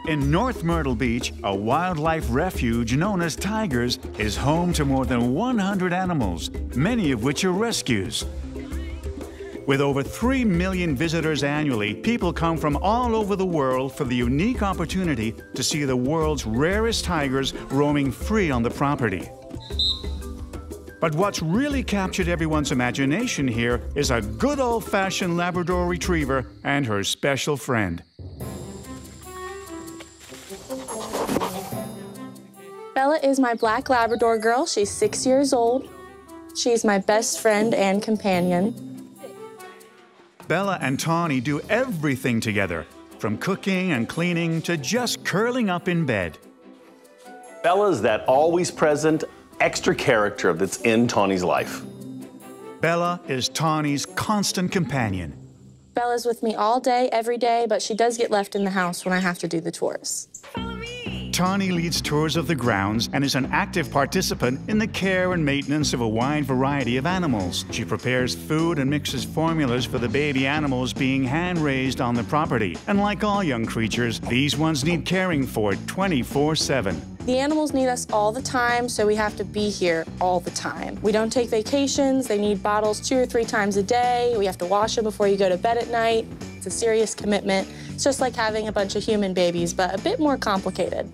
In North Myrtle Beach, a wildlife refuge known as Tigers is home to more than 100 animals, many of which are rescues. With over 3 million visitors annually, people come from all over the world for the unique opportunity to see the world's rarest tigers roaming free on the property. But what's really captured everyone's imagination here is a good old-fashioned Labrador Retriever and her special friend. Bella is my black Labrador girl. She's 6 years old. She's my best friend and companion. Bella and Tawny do everything together, from cooking and cleaning to just curling up in bed. Bella's that always present, extra character that's in Tawny's life. Bella is Tawny's constant companion. Bella's with me all day, every day, but she does get left in the house when I have to do the tours. Tawny leads tours of the grounds and is an active participant in the care and maintenance of a wide variety of animals. She prepares food and mixes formulas for the baby animals being hand-raised on the property. And like all young creatures, these ones need caring for 24/7. The animals need us all the time, so we have to be here all the time. We don't take vacations. They need bottles 2 or 3 times a day. We have to wash them before you go to bed at night. It's a serious commitment. It's just like having a bunch of human babies, but a bit more complicated.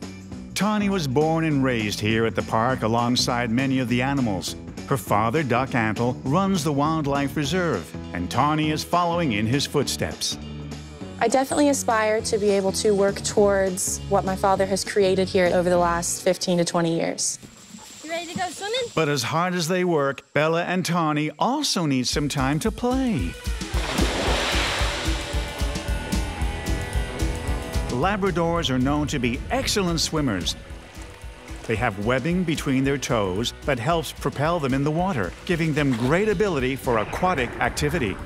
Tawny was born and raised here at the park alongside many of the animals. Her father, Doc Antle, runs the wildlife reserve, and Tawny is following in his footsteps. I definitely aspire to be able to work towards what my father has created here over the last 15 to 20 years. You ready to go swimming? But as hard as they work, Bella and Tawny also need some time to play. Labradors are known to be excellent swimmers. They have webbing between their toes that helps propel them in the water, giving them great ability for aquatic activity.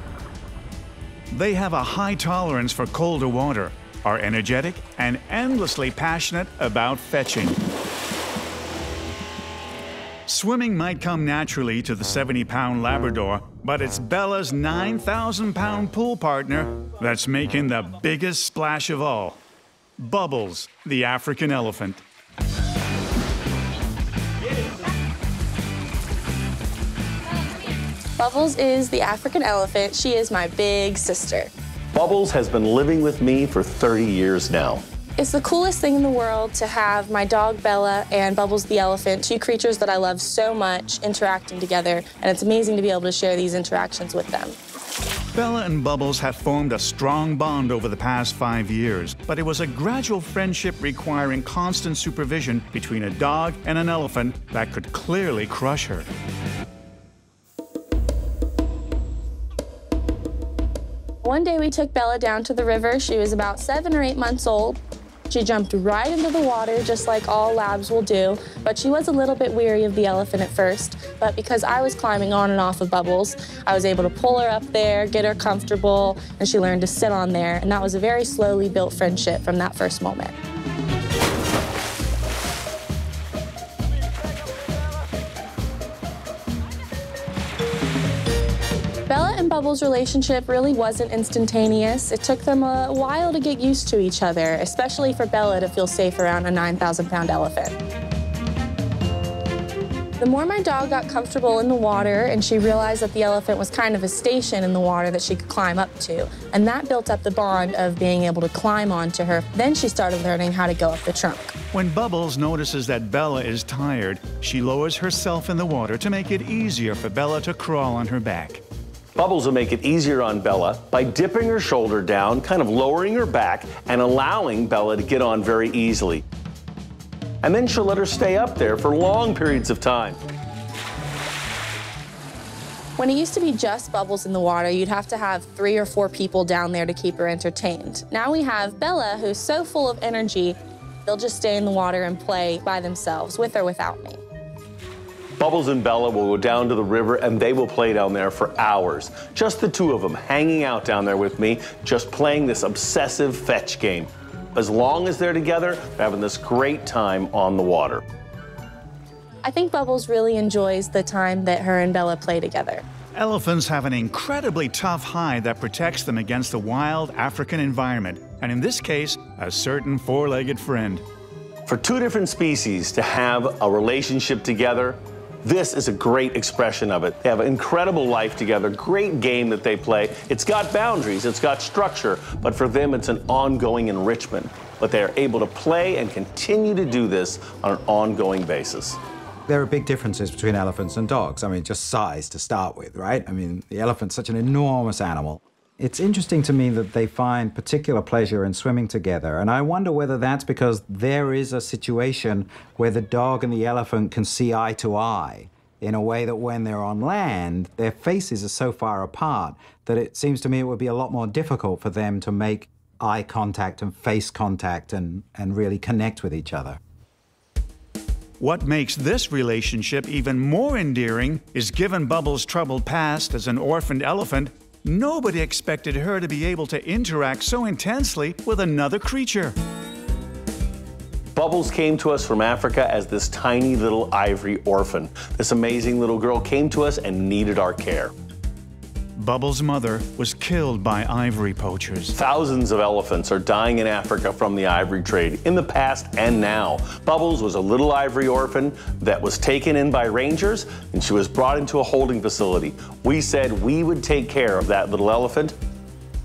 They have a high tolerance for colder water, are energetic, and endlessly passionate about fetching. Swimming might come naturally to the 70-pound Labrador, but it's Bella's 9,000-pound pool partner that's making the biggest splash of all. Bubbles, the African elephant. Bubbles is the African elephant. She is my big sister. Bubbles has been living with me for 30 years now. It's the coolest thing in the world to have my dog Bella and Bubbles the elephant, 2 creatures that I love so much, interacting together, and it's amazing to be able to share these interactions with them. Bella and Bubbles have formed a strong bond over the past 5 years, but it was a gradual friendship requiring constant supervision between a dog and an elephant that could clearly crush her. One day we took Bella down to the river. She was about 7 or 8 months old. She jumped right into the water, just like all labs will do, but she was a little bit weary of the elephant at first. But because I was climbing on and off of Bubbles, I was able to pull her up there, get her comfortable, and she learned to sit on there. And that was a very slowly built friendship from that first moment. Bella and Bubbles' relationship really wasn't instantaneous. It took them a while to get used to each other, especially for Bella to feel safe around a 9,000-pound elephant. The more my dog got comfortable in the water and she realized that the elephant was kind of a station in the water that she could climb up to, and that built up the bond of being able to climb onto her. Then she started learning how to go up the trunk. When Bubbles notices that Bella is tired, she lowers herself in the water to make it easier for Bella to crawl on her back. Bubbles will make it easier on Bella by dipping her shoulder down, kind of lowering her back, and allowing Bella to get on very easily. And then she'll let her stay up there for long periods of time. When it used to be just Bubbles in the water, you'd have to have 3 or 4 people down there to keep her entertained. Now we have Bella, who's so full of energy, they'll just stay in the water and play by themselves, with or without me. Bubbles and Bella will go down to the river and they will play down there for hours. Just the 2 of them hanging out down there with me, just playing this obsessive fetch game. As long as they're together, they're having this great time on the water. I think Bubbles really enjoys the time that her and Bella play together. Elephants have an incredibly tough hide that protects them against the wild African environment, and in this case, a certain four-legged friend. For two different species to have a relationship together, this is a great expression of it. They have an incredible life together, great game that they play. It's got boundaries, it's got structure, but for them it's an ongoing enrichment. But they are able to play and continue to do this on an ongoing basis. There are big differences between elephants and dogs. I mean, just size to start with, right? I mean, the elephant's such an enormous animal. It's interesting to me that they find particular pleasure in swimming together, and I wonder whether that's because there is a situation where the dog and the elephant can see eye to eye in a way that when they're on land, their faces are so far apart that it seems to me it would be a lot more difficult for them to make eye contact and face contact and really connect with each other. What makes this relationship even more endearing is, given Bubbles' troubled past as an orphaned elephant, nobody expected her to be able to interact so intensely with another creature. Bubbles came to us from Africa as this tiny little ivory orphan. This amazing little girl came to us and needed our care. Bubbles' mother was killed by ivory poachers. Thousands of elephants are dying in Africa from the ivory trade, in the past and now. Bubbles was a little ivory orphan that was taken in by rangers, and she was brought into a holding facility. We said we would take care of that little elephant.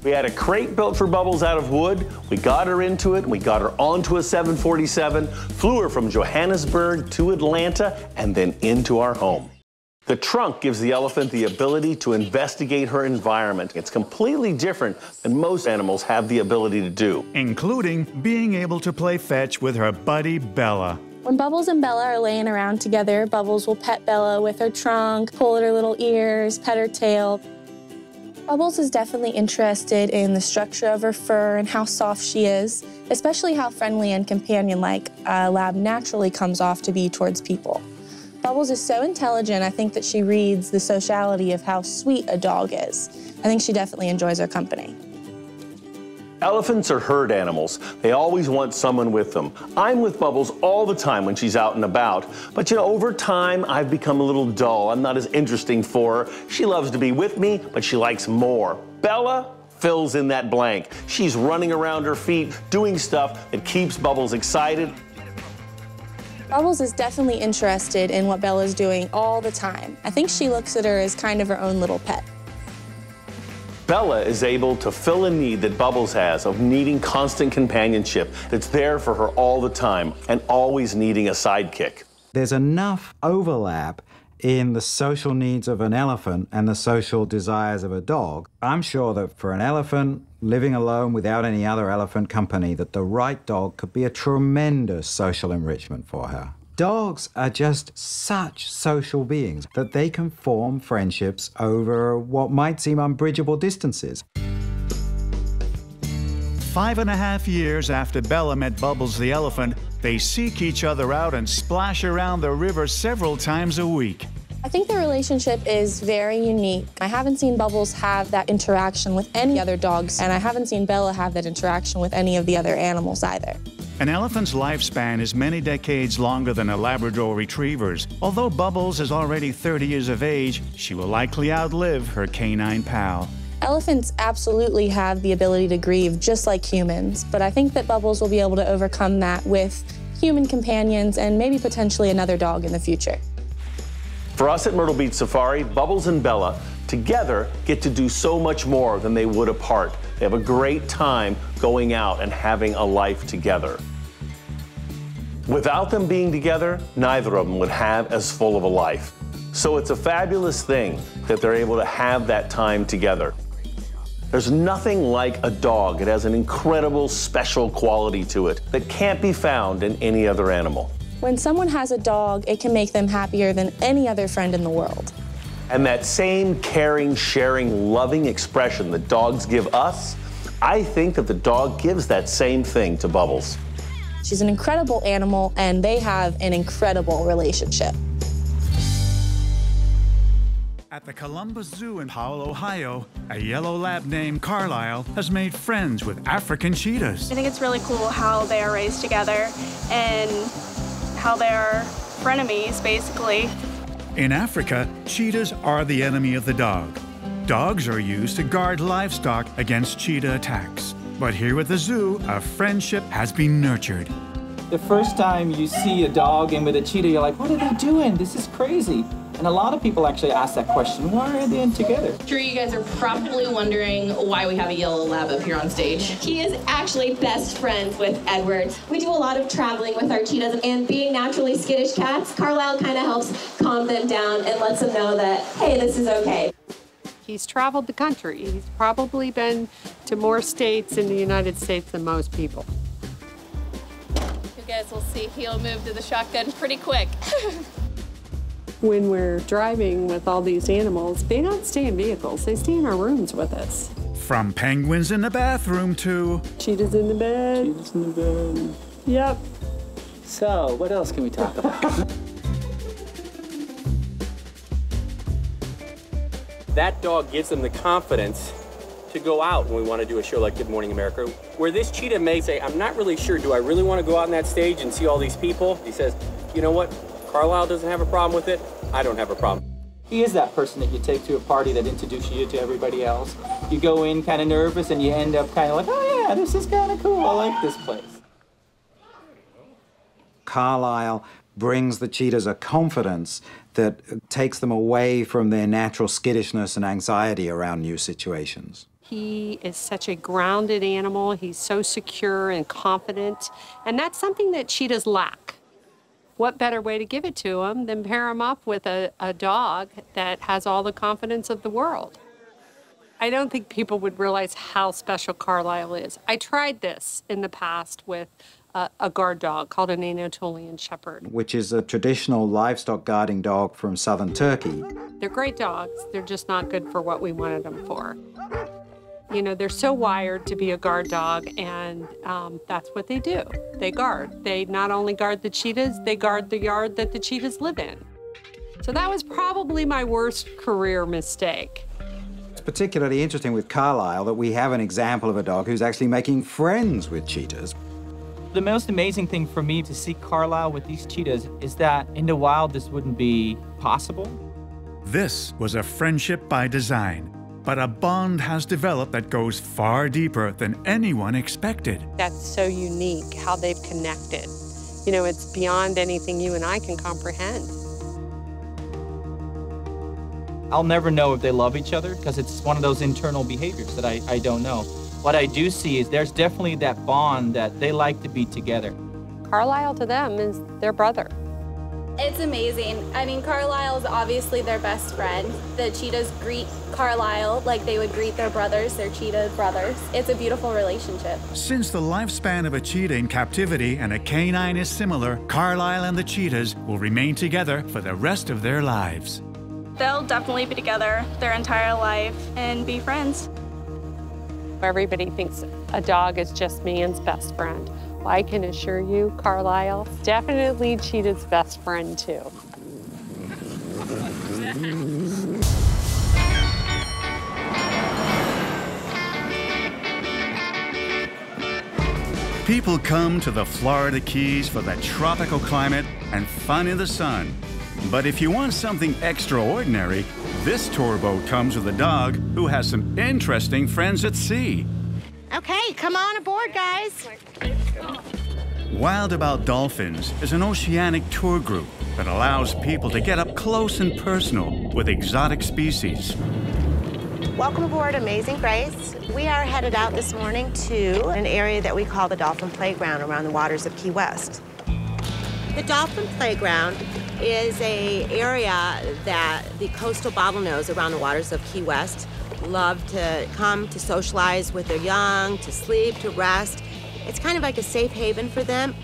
We had a crate built for Bubbles out of wood. We got her into it, and we got her onto a 747, flew her from Johannesburg to Atlanta, and then into our home. The trunk gives the elephant the ability to investigate her environment. It's completely different than most animals have the ability to do, including being able to play fetch with her buddy Bella. When Bubbles and Bella are laying around together, Bubbles will pet Bella with her trunk, pull at her little ears, pet her tail. Bubbles is definitely interested in the structure of her fur and how soft she is, especially how friendly and companion-like a lab naturally comes off to be towards people. Bubbles is so intelligent, I think that she reads the sociality of how sweet a dog is. I think she definitely enjoys our company. Elephants are herd animals. They always want someone with them. I'm with Bubbles all the time when she's out and about. But you know, over time, I've become a little dull. I'm not as interesting for her. She loves to be with me, but she likes more. Bella fills in that blank. She's running around her feet, doing stuff that keeps Bubbles excited. Bubbles is definitely interested in what Bella's doing all the time. I think she looks at her as kind of her own little pet. Bella is able to fill a need that Bubbles has of needing constant companionship that's there for her all the time and always needing a sidekick. There's enough overlap in the social needs of an elephant and the social desires of a dog. I'm sure that for an elephant living alone without any other elephant company, that the right dog could be a tremendous social enrichment for her. Dogs are just such social beings that they can form friendships over what might seem unbridgeable distances. 5.5 years after Bella met Bubbles the elephant, they seek each other out and splash around the river several times a week. I think the relationship is very unique. I haven't seen Bubbles have that interaction with any other dogs, and I haven't seen Bella have that interaction with any of the other animals either. An elephant's lifespan is many decades longer than a Labrador Retriever's. Although Bubbles is already 30 years of age, she will likely outlive her canine pal. Elephants absolutely have the ability to grieve just like humans, but I think that Bubbles will be able to overcome that with human companions and maybe potentially another dog in the future. For us at Myrtle Beach Safari, Bubbles and Bella together get to do so much more than they would apart. They have a great time going out and having a life together. Without them being together, neither of them would have as full of a life. So it's a fabulous thing that they're able to have that time together. There's nothing like a dog. It has an incredible special quality to it that can't be found in any other animal. When someone has a dog, it can make them happier than any other friend in the world. And that same caring, sharing, loving expression that dogs give us, I think that the dog gives that same thing to Bubbles. She's an incredible animal, and they have an incredible relationship. At the Columbus Zoo in Powell, Ohio, a yellow lab named Carlisle has made friends with African cheetahs. I think it's really cool how they are raised together and how they're frenemies, basically. In Africa, cheetahs are the enemy of the dog. Dogs are used to guard livestock against cheetah attacks. But here at the zoo, a friendship has been nurtured. The first time you see a dog and with a cheetah, you're like, what are they doing? This is crazy. And a lot of people actually ask that question, why are they in together? Sure, you guys are probably wondering why we have a yellow lab up here on stage. He is actually best friends with Edward. We do a lot of traveling with our cheetahs, and being naturally skittish cats, Carlisle kind of helps calm them down and lets them know that, hey, this is okay. He's traveled the country. He's probably been to more states in the United States than most people. You guys will see he'll move to the shotgun pretty quick. When we're driving with all these animals, they don't stay in vehicles. They stay in our rooms with us. From penguins in the bathroom to Cheetahs in the bed. Cheetahs in the bed. Yep. So, what else can we talk about? That dog gives them the confidence to go out when we want to do a show like Good Morning America, where this cheetah may say, I'm not really sure, do I really want to go out on that stage and see all these people? He says, you know what, Carlisle doesn't have a problem with it, I don't have a problem. He is that person that you take to a party that introduces you to everybody else. You go in kind of nervous and you end up kind of like, oh yeah, this is kind of cool, I like this place. Carlisle brings the cheetahs a confidence that takes them away from their natural skittishness and anxiety around new situations. He is such a grounded animal. He's so secure and confident, and that's something that cheetahs lack. What better way to give it to him than pair him up with a dog that has all the confidence of the world? I don't think people would realize how special Carlisle is. I tried this in the past with a guard dog called an Anatolian Shepherd. Which is a traditional livestock guarding dog from southern Turkey. They're great dogs. They're just not good for what we wanted them for. You know, they're so wired to be a guard dog, and that's what they do. They guard. They not only guard the cheetahs, they guard the yard that the cheetahs live in. So that was probably my worst career mistake. It's particularly interesting with Carlisle that we have an example of a dog who's actually making friends with cheetahs. The most amazing thing for me to see Carlisle with these cheetahs is that in the wild this wouldn't be possible. This was a friendship by design, but a bond has developed that goes far deeper than anyone expected. That's so unique, how they've connected. You know, it's beyond anything you and I can comprehend. I'll never know if they love each other because it's one of those internal behaviors that I don't know. What I do see is there's definitely that bond that they like to be together. Carlisle to them is their brother. It's amazing. I mean, Carlisle is obviously their best friend. The cheetahs greet Carlisle like they would greet their brothers, their cheetah brothers. It's a beautiful relationship. Since the lifespan of a cheetah in captivity and a canine is similar, Carlisle and the cheetahs will remain together for the rest of their lives. They'll definitely be together their entire life and be friends. Everybody thinks a dog is just man's best friend. Well, I can assure you, Carlisle, definitely Cheetah's best friend, too. People come to the Florida Keys for the tropical climate and fun in the sun. But if you want something extraordinary, this tour boat comes with a dog who has some interesting friends at sea. Okay, come on aboard, guys. Wild About Dolphins is an oceanic tour group that allows people to get up close and personal with exotic species. Welcome aboard Amazing Grace. We are headed out this morning to an area that we call the Dolphin Playground around the waters of Key West. The Dolphin Playground is an area that the coastal bottlenose around the waters of Key West love to come to socialize with their young, to sleep, to rest. It's kind of like a safe haven for them.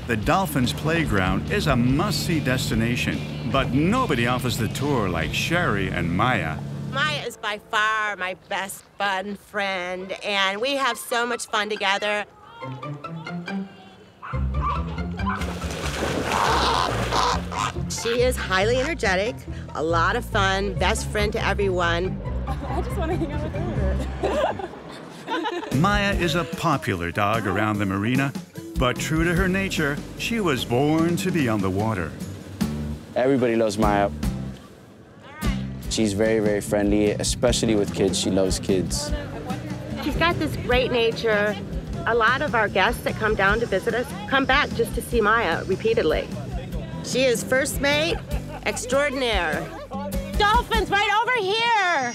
The Dolphins Playground is a must-see destination, but nobody offers the tour like Sherry and Maya. Maya is by far my best fun friend, and we have so much fun together. She is highly energetic, a lot of fun, best friend to everyone. I just want to hang out with her. Maya is a popular dog around the marina, but true to her nature, she was born to be on the water. Everybody loves Maya. She's very, very friendly, especially with kids. She loves kids. She's got this great nature. A lot of our guests that come down to visit us come back just to see Maya repeatedly. She is first mate extraordinaire. Dolphins right over here.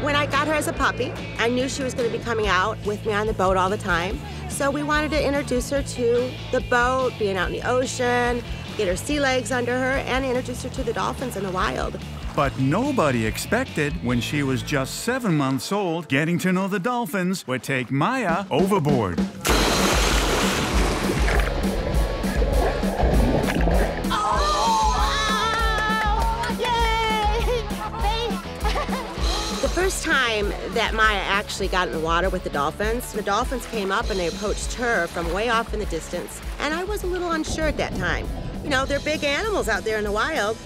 When I got her as a puppy, I knew she was going to be coming out with me on the boat all the time. So we wanted to introduce her to the boat, being out in the ocean, get her sea legs under her, and introduce her to the dolphins in the wild. But nobody expected, when she was just 7 months old, getting to know the dolphins would take Maya overboard. The first time that Maya actually got in the water with the dolphins came up and they approached her from way off in the distance, and I was a little unsure at that time. You know, they're big animals out there in the wild.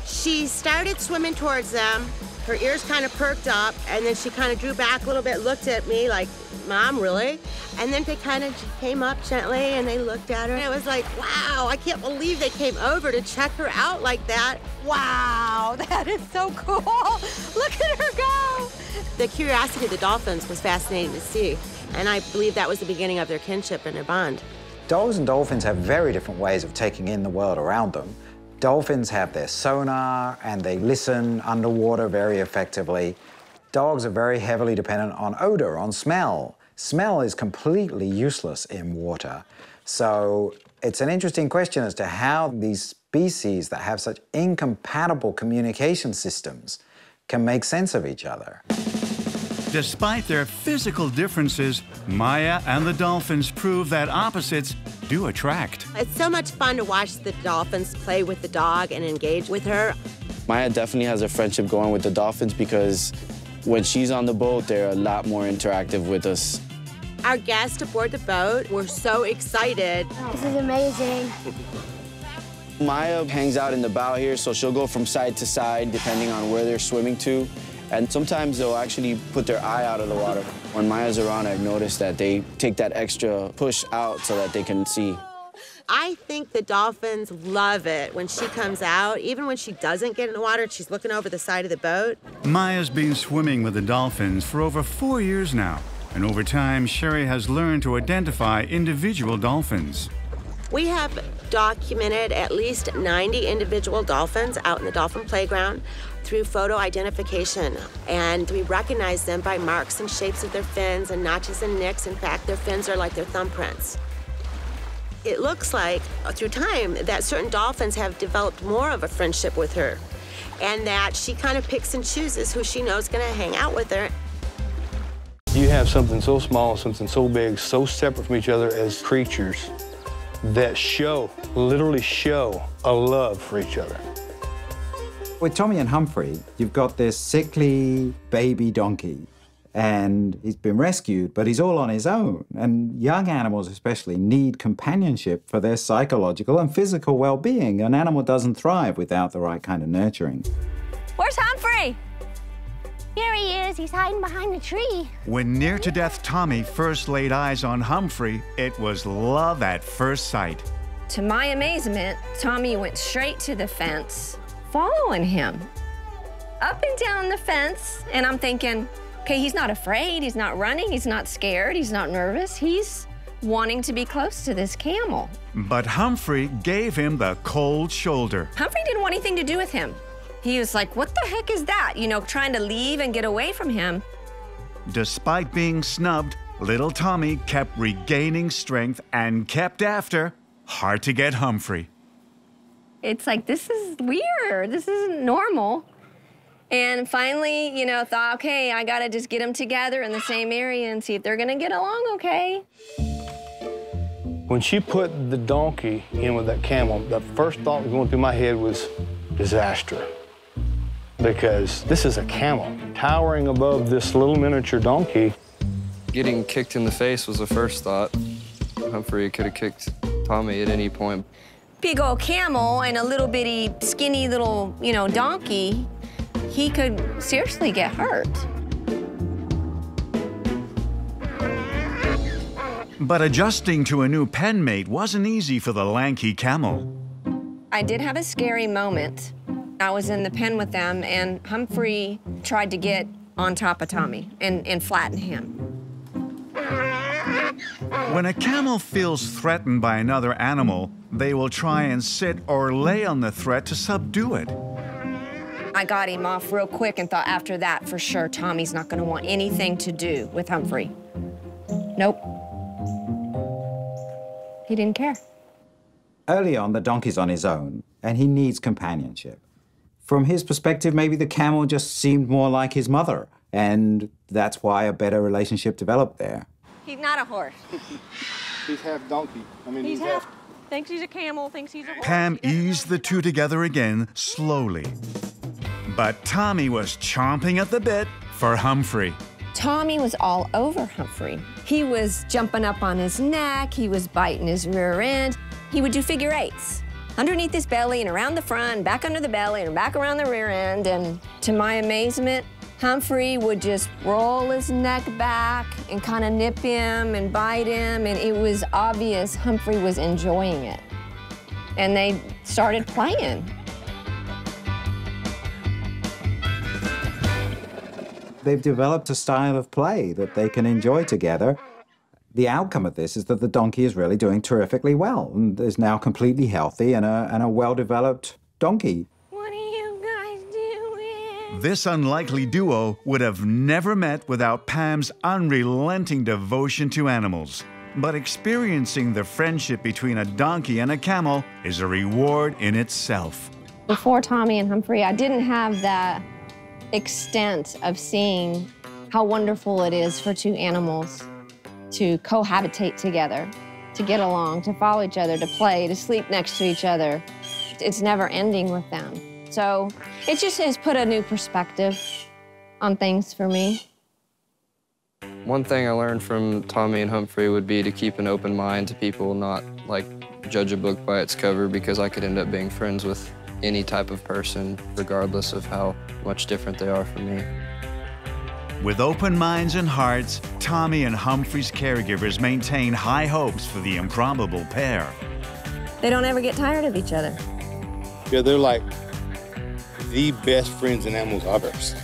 She started swimming towards them, her ears kind of perked up, and then she kind of drew back a little bit, looked at me like, Mom, really? And then they kind of came up gently and they looked at her, and it was like, wow, I can't believe they came over to check her out like that. Wow, that is so cool. Look at her go. The curiosity of the dolphins was fascinating to see, and I believe that was the beginning of their kinship and their bond. Dogs and dolphins have very different ways of taking in the world around them. Dolphins have their sonar and they listen underwater very effectively. Dogs are very heavily dependent on odor, on smell. Smell is completely useless in water. So it's an interesting question as to how these species that have such incompatible communication systems can make sense of each other. Despite their physical differences, Maya and the dolphins prove that opposites do attract. It's so much fun to watch the dolphins play with the dog and engage with her. Maya definitely has a friendship going with the dolphins because when she's on the boat, they're a lot more interactive with us. Our guests aboard the boat were so excited. This is amazing. Maya hangs out in the bow here, so she'll go from side to side depending on where they're swimming to. And sometimes they'll actually put their eye out of the water. When Maya's around, I've noticed that they take that extra push out so that they can see. I think the dolphins love it when she comes out. Even when she doesn't get in the water, she's looking over the side of the boat. Maya's been swimming with the dolphins for over 4 years now. And over time, Sherry has learned to identify individual dolphins. We have documented at least 90 individual dolphins out in the dolphin playground through photo identification. And we recognize them by marks and shapes of their fins and notches and nicks. In fact, their fins are like their thumbprints. It looks like, through time, that certain dolphins have developed more of a friendship with her, and that she kind of picks and chooses who she knows is going to hang out with her. You have something so small, something so big, so separate from each other as creatures that literally show a love for each other. With Tommy and Humphrey, you've got this sickly baby donkey, and he's been rescued, but he's all on his own. And young animals especially need companionship for their psychological and physical well-being. An animal doesn't thrive without the right kind of nurturing. Where's Humphrey? Here he is. He's hiding behind the tree. When near-to-death Tommy first laid eyes on Humphrey, it was love at first sight. To my amazement, Tommy went straight to the fence, following him. Up and down the fence, and I'm thinking, okay, he's not afraid, he's not running, he's not scared, he's not nervous, he's wanting to be close to this camel. But Humphrey gave him the cold shoulder. Humphrey didn't want anything to do with him. He was like, what the heck is that? You know, trying to leave and get away from him. Despite being snubbed, little Tommy kept regaining strength and kept after. Hard to get Humphrey. It's like, this is weird. This isn't normal. And finally, you know, thought, okay, I gotta just get them together in the same area and see if they're gonna get along okay. When she put the donkey in with that camel, the first thought going through my head was disaster. Because this is a camel towering above this little miniature donkey. Getting kicked in the face was the first thought. Humphrey could have kicked Tommy at any point. Big old camel and a little bitty, skinny little, you know, donkey, he could seriously get hurt. But adjusting to a new pen mate wasn't easy for the lanky camel. I did have a scary moment. I was in the pen with them, and Humphrey tried to get on top of Tommy and flatten him. When a camel feels threatened by another animal, they will try and sit or lay on the threat to subdue it. I got him off real quick and thought after that, for sure, Tommy's not going to want anything to do with Humphrey. Nope. He didn't care. Early on, the donkey's on his own, and he needs companionship. From his perspective, maybe the camel just seemed more like his mother, and that's why a better relationship developed there. He's not a horse. He's half donkey. I mean, He's half. Thinks he's a camel, thinks he's a horse. Pam eased the two together again, slowly. But Tommy was chomping at the bit for Humphrey. Tommy was all over Humphrey. He was jumping up on his neck, he was biting his rear end. He would do figure eights, underneath his belly and around the front, and back under the belly and back around the rear end. And to my amazement, Humphrey would just roll his neck back and kind of nip him and bite him, and it was obvious Humphrey was enjoying it. And they started playing. They've developed a style of play that they can enjoy together. The outcome of this is that the donkey is really doing terrifically well and is now completely healthy and a well-developed donkey. What are you guys doing? This unlikely duo would have never met without Pam's unrelenting devotion to animals. But experiencing the friendship between a donkey and a camel is a reward in itself. Before Tommy and Humphrey, I didn't have that extent of seeing how wonderful it is for two animals to cohabitate together, to get along, to follow each other, to play, to sleep next to each other. It's never ending with them. So it just has put a new perspective on things for me. One thing I learned from Tommy and Humphrey would be to keep an open mind to people, not like judge a book by its cover, because I could end up being friends with any type of person, regardless of how much different they are from me. With open minds and hearts, Tommy and Humphrey's caregivers maintain high hopes for the improbable pair. They don't ever get tired of each other. Yeah, they're like the best friends and animals I've ever seen.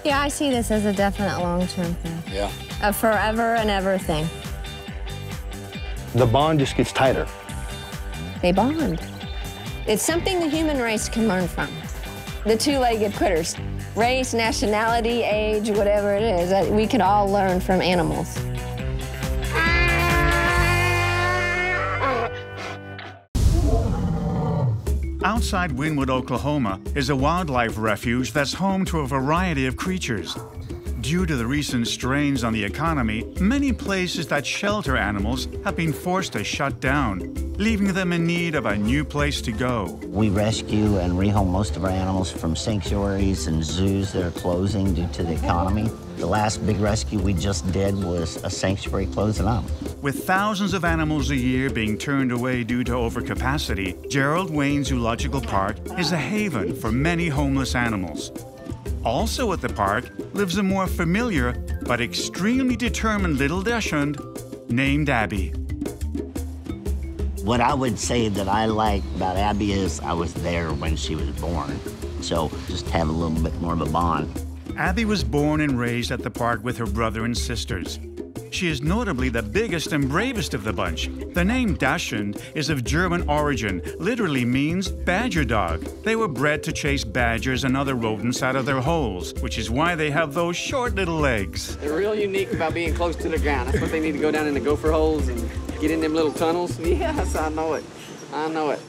Yeah, I see this as a definite long-term thing. Yeah. A forever and ever thing. The bond just gets tighter. They bond. It's something the human race can learn from. The two-legged critters. Race, nationality, age, whatever it is, we can all learn from animals. Outside Wynwood, Oklahoma, is a wildlife refuge that's home to a variety of creatures. Due to the recent strains on the economy, many places that shelter animals have been forced to shut down, leaving them in need of a new place to go. We rescue and rehome most of our animals from sanctuaries and zoos that are closing due to the economy. The last big rescue we just did was a sanctuary closing up. With thousands of animals a year being turned away due to overcapacity, Gerald Wayne Zoological Park is a haven for many homeless animals. Also at the park lives a more familiar but extremely determined little dachshund named Abby. What I would say that I like about Abby is I was there when she was born, so just have a little bit more of a bond. Abby was born and raised at the park with her brother and sisters. She is notably the biggest and bravest of the bunch. The name Dachshund is of German origin, literally means badger dog. They were bred to chase badgers and other rodents out of their holes, which is why they have those short little legs. They're real unique about being close to the ground. That's what they need to go down in the gopher holes and get in them little tunnels. Yes, I know it. I know it.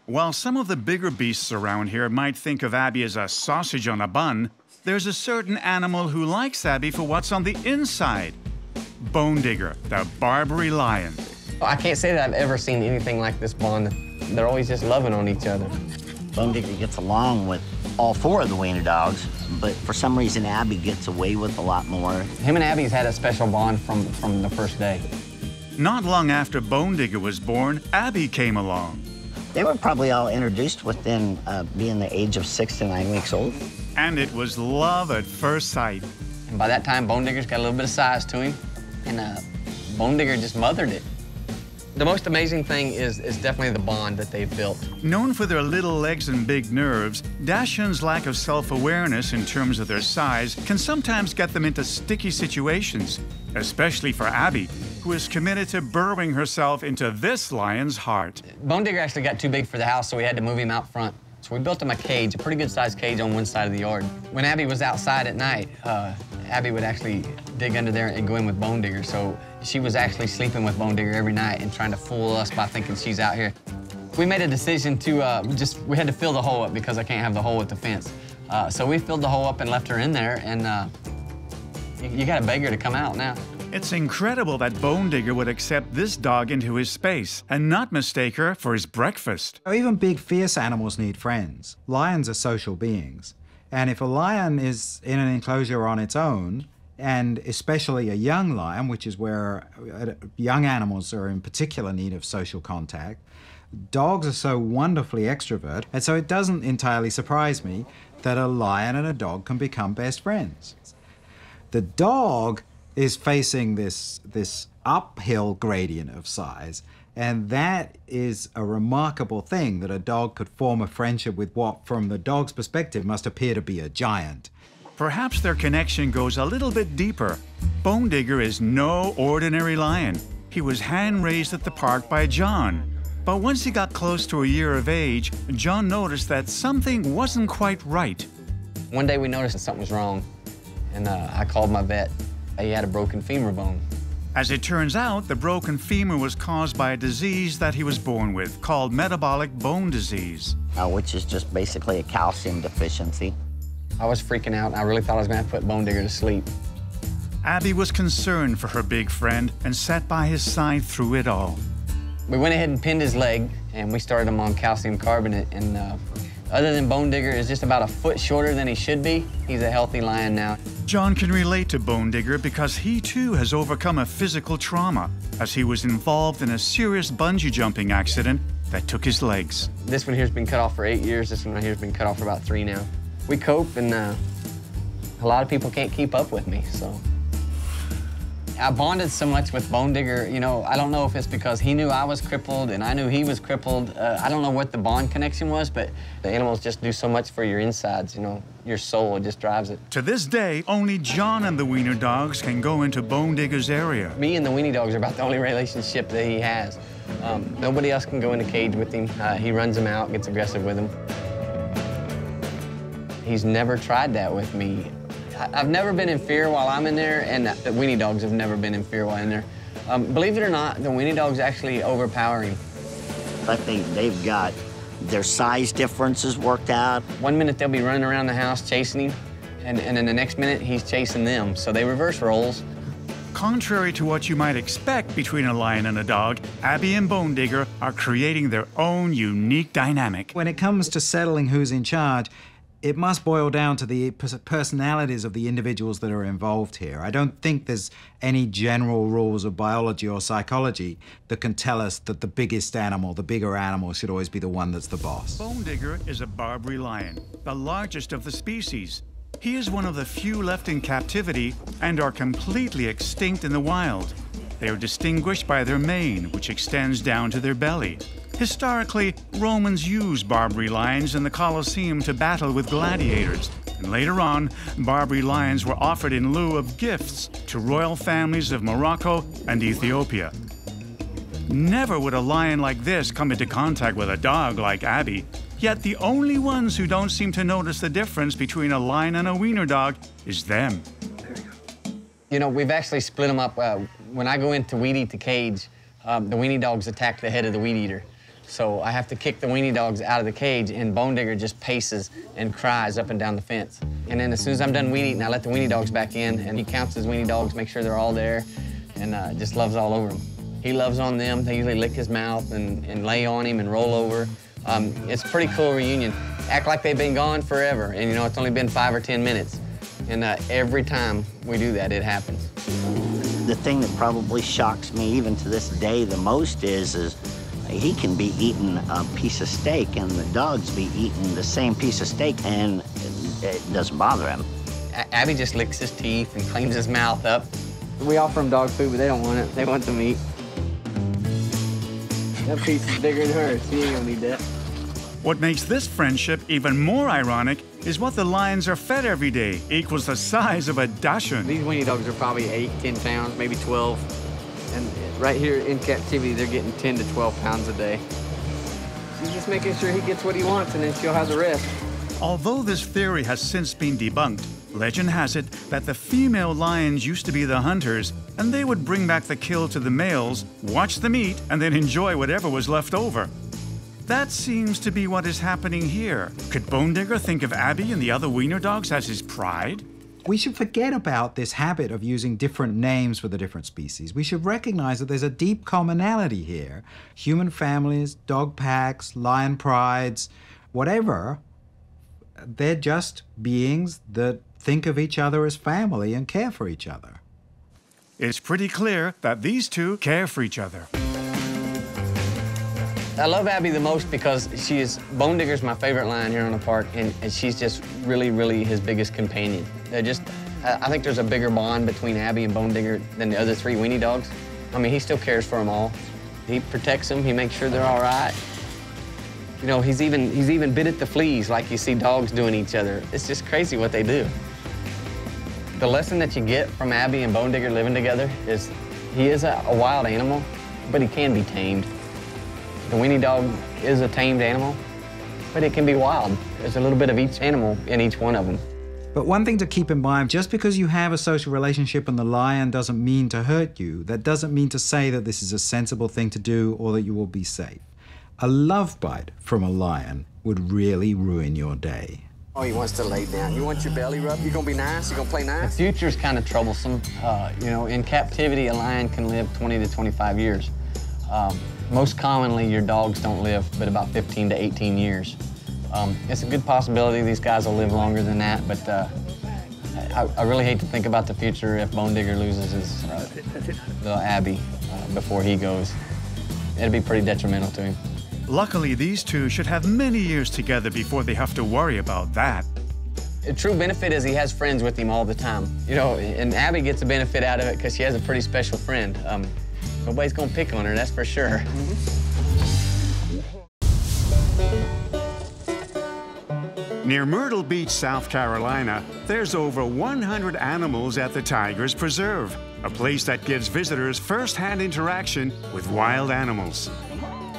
While some of the bigger beasts around here might think of Abby as a sausage on a bun, there's a certain animal who likes Abby for what's on the inside. Bone Digger, the Barbary lion. I can't say that I've ever seen anything like this bond. They're always just loving on each other. Bone Digger gets along with all four of the Weiner dogs, but for some reason Abby gets away with a lot more. Him and Abby's had a special bond from the first day. Not long after Bone Digger was born, Abby came along. They were probably all introduced within being the age of 6 to 9 weeks old. And it was love at first sight. And by that time, Bone Digger's got a little bit of size to him, and Bone Digger just mothered it. The most amazing thing is definitely the bond that they've built. Known for their little legs and big nerves, Dachshunds' lack of self-awareness in terms of their size can sometimes get them into sticky situations, especially for Abby, who is committed to burrowing herself into this lion's heart. Bone Digger actually got too big for the house, so we had to move him out front. So we built him a cage, a pretty good-sized cage on one side of the yard. When Abby was outside at night, Abby would actually dig under there and go in with Bone Digger. So she was actually sleeping with Bone Digger every night and trying to fool us by thinking she's out here. We made a decision to we had to fill the hole up because I can't have the hole with the fence. So we filled the hole up and left her in there, and you gotta beg her to come out now. It's incredible that Bone Digger would accept this dog into his space and not mistake her for his breakfast. Even big, fierce animals need friends. Lions are social beings. And if a lion is in an enclosure on its own, and especially a young lion, which is where young animals are in particular need of social contact, dogs are so wonderfully extrovert, and so it doesn't entirely surprise me that a lion and a dog can become best friends. The dog is facing this uphill gradient of size, and that is a remarkable thing, that a dog could form a friendship with what, from the dog's perspective, must appear to be a giant. Perhaps their connection goes a little bit deeper. Bone Digger is no ordinary lion. He was hand-raised at the park by John. But once he got close to a year of age, John noticed that something wasn't quite right. One day we noticed that something was wrong, and I called my vet. He had a broken femur bone. As it turns out, the broken femur was caused by a disease that he was born with, called metabolic bone disease. Which is just basically a calcium deficiency. I was freaking out, and I really thought I was going to put Bone Digger to sleep. Abby was concerned for her big friend and sat by his side through it all. We went ahead and pinned his leg, and we started him on calcium carbonate, and other than Bone Digger is just about a foot shorter than he should be, he's a healthy lion now. John can relate to Bone Digger because he too has overcome a physical trauma, as he was involved in a serious bungee jumping accident that took his legs. This one here's been cut off for 8 years. This one right here's been cut off for about 3 now. We cope, and a lot of people can't keep up with me, so. I bonded so much with Bone Digger, you know, I don't know if it's because he knew I was crippled and I knew he was crippled. I don't know what the bond connection was, but the animals just do so much for your insides, you know, your soul, it just drives it. To this day, only John and the Weiner dogs can go into Bone Digger's area. Me and the Weiner dogs are about the only relationship that he has. Nobody else can go in the cage with him. He runs them out, gets aggressive with them. He's never tried that with me. I've never been in fear while I'm in there, and the Weiner dogs have never been in fear while in there. Believe it or not, the Weiner dogs actually overpower him. I think they've got their size differences worked out. One minute they'll be running around the house chasing him, and then the next minute he's chasing them, so they reverse roles. Contrary to what you might expect between a lion and a dog, Abby and Bone Digger are creating their own unique dynamic. When it comes to settling who's in charge, it must boil down to the personalities of the individuals that are involved here. I don't think there's any general rules of biology or psychology that can tell us that the biggest animal, the bigger animal, should always be the one that's the boss. Bone Digger is a Barbary lion, the largest of the species. He is one of the few left in captivity and are completely extinct in the wild. They are distinguished by their mane, which extends down to their belly. Historically, Romans used Barbary lions in the Colosseum to battle with gladiators, and later on, Barbary lions were offered in lieu of gifts to royal families of Morocco and Ethiopia. Never would a lion like this come into contact with a dog like Abby, yet the only ones who don't seem to notice the difference between a lion and a Weiner dog is them. You know, we've actually split them up. When I go in to weed eat the cage, the Weiner dogs attack the head of the weed eater. So I have to kick the Weiner dogs out of the cage, and Bone Digger just paces and cries up and down the fence. And then as soon as I'm done weed eating, I let the Weiner dogs back in, and he counts his Weiner dogs, make sure they're all there, and just loves all over them. He loves on them. They usually lick his mouth and lay on him and roll over. It's a pretty cool reunion. Act like they've been gone forever, and you know, it's only been 5 or 10 minutes. And every time we do that, it happens. The thing that probably shocks me even to this day the most is he can be eating a piece of steak and the dogs be eating the same piece of steak and it doesn't bother him. Abby just licks his teeth and cleans his mouth up. We offer them dog food, but they don't want it. They want the meat. That piece is bigger than hers. She ain't gonna need that. What makes this friendship even more ironic is what the lions are fed every day equals the size of a Dachshund. These weenie dogs are probably 8, 10 pounds, maybe 12. And right here in captivity, they're getting 10 to 12 pounds a day. She's just making sure he gets what he wants, and then she'll have the rest. Although this theory has since been debunked, legend has it that the female lions used to be the hunters, and they would bring back the kill to the males, watch them eat, and then enjoy whatever was left over. That seems to be what is happening here. Could Bone Digger think of Abby and the other wiener dogs as his pride? We should forget about this habit of using different names for the different species. We should recognize that there's a deep commonality here. Human families, dog packs, lion prides, whatever, they're just beings that think of each other as family and care for each other. It's pretty clear that these two care for each other. I love Abby the most because Bone Digger's my favorite lion here on the park, and she's just really, really his biggest companion. I think there's a bigger bond between Abby and Bone Digger than the other 3 weenie dogs. I mean, he still cares for them all. He protects them, he makes sure they're all right. You know, he's even bit at the fleas like you see dogs doing each other. It's just crazy what they do. The lesson that you get from Abby and Bone Digger living together is he is a wild animal, but he can be tamed. The weenie dog is a tamed animal, but it can be wild. There's a little bit of each animal in each one of them. But one thing to keep in mind, just because you have a social relationship and the lion doesn't mean to hurt you, that doesn't mean to say that this is a sensible thing to do or that you will be safe. A love bite from a lion would really ruin your day. Oh, he wants to lay down. You want your belly rubbed? You gonna be nice? You gonna play nice? The future's kind of troublesome. You know, in captivity, a lion can live 20 to 25 years. Most commonly, your dogs don't live but about 15 to 18 years. It's a good possibility these guys will live longer than that, but I really hate to think about the future if Bone Digger loses his little Abby before he goes. It'd be pretty detrimental to him. Luckily, these two should have many years together before they have to worry about that. The true benefit is he has friends with him all the time. You know, and Abby gets a benefit out of it because she has a pretty special friend. Nobody's gonna pick on her, that's for sure. Near Myrtle Beach, South Carolina, there's over 100 animals at the Tigers Preserve, a place that gives visitors first-hand interaction with wild animals.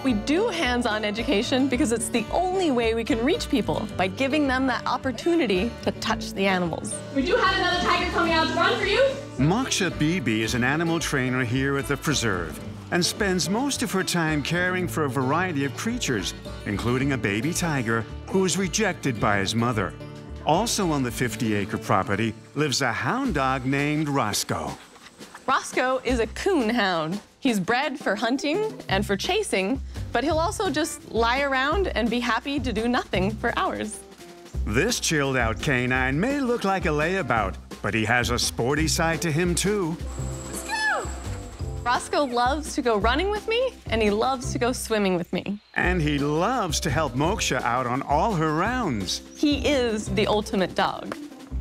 We do hands-on education because it's the only way we can reach people, by giving them that opportunity to touch the animals. We do have another tiger coming out to run for you. Moksha Beebe is an animal trainer here at the preserve and spends most of her time caring for a variety of creatures, including a baby tiger who was rejected by his mother. Also on the 50-acre property lives a hound dog named Roscoe. Roscoe is a coon hound. He's bred for hunting and for chasing, but he'll also just lie around and be happy to do nothing for hours. This chilled-out canine may look like a layabout, but he has a sporty side to him, too. Let's go! Roscoe loves to go running with me, and he loves to go swimming with me. And he loves to help Moksha out on all her rounds. He is the ultimate dog.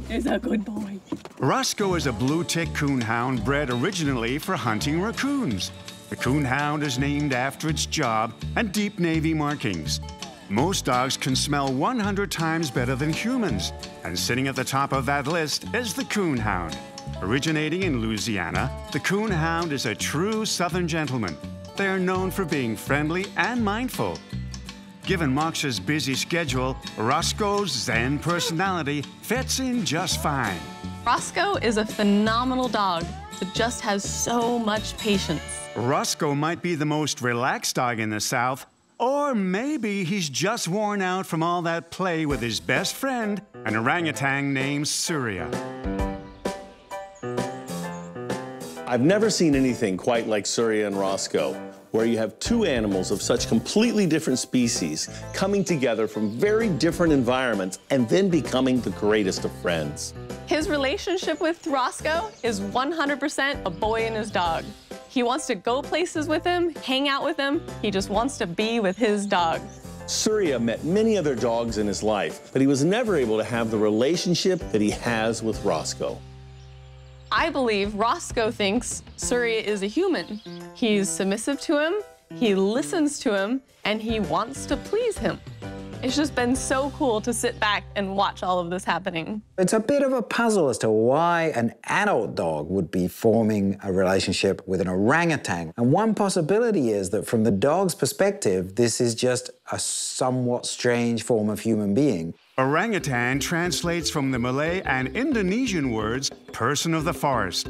He's a good boy. Roscoe is a blue tick coonhound bred originally for hunting raccoons. The coonhound is named after its job and deep navy markings. Most dogs can smell 100 times better than humans, and sitting at the top of that list is the coonhound. Originating in Louisiana, the coonhound is a true southern gentleman. They are known for being friendly and mindful. Given Moksha's busy schedule, Roscoe's zen personality fits in just fine. Roscoe is a phenomenal dog that just has so much patience. Roscoe might be the most relaxed dog in the South, or maybe he's just worn out from all that play with his best friend, an orangutan named Surya. I've never seen anything quite like Surya and Roscoe, where you have two animals of such completely different species coming together from very different environments and then becoming the greatest of friends. His relationship with Roscoe is 100% a boy and his dog. He wants to go places with him, hang out with him. He just wants to be with his dog. Surya met many other dogs in his life, but he was never able to have the relationship that he has with Roscoe. I believe Roscoe thinks Surya is a human. He's submissive to him. he listens to him, and he wants to please him. It's just been so cool to sit back and watch all of this happening. It's a bit of a puzzle as to why an adult dog would be forming a relationship with an orangutan. And one possibility is that from the dog's perspective, this is just a somewhat strange form of human being. Orangutan translates from the Malay and Indonesian words, person of the forest.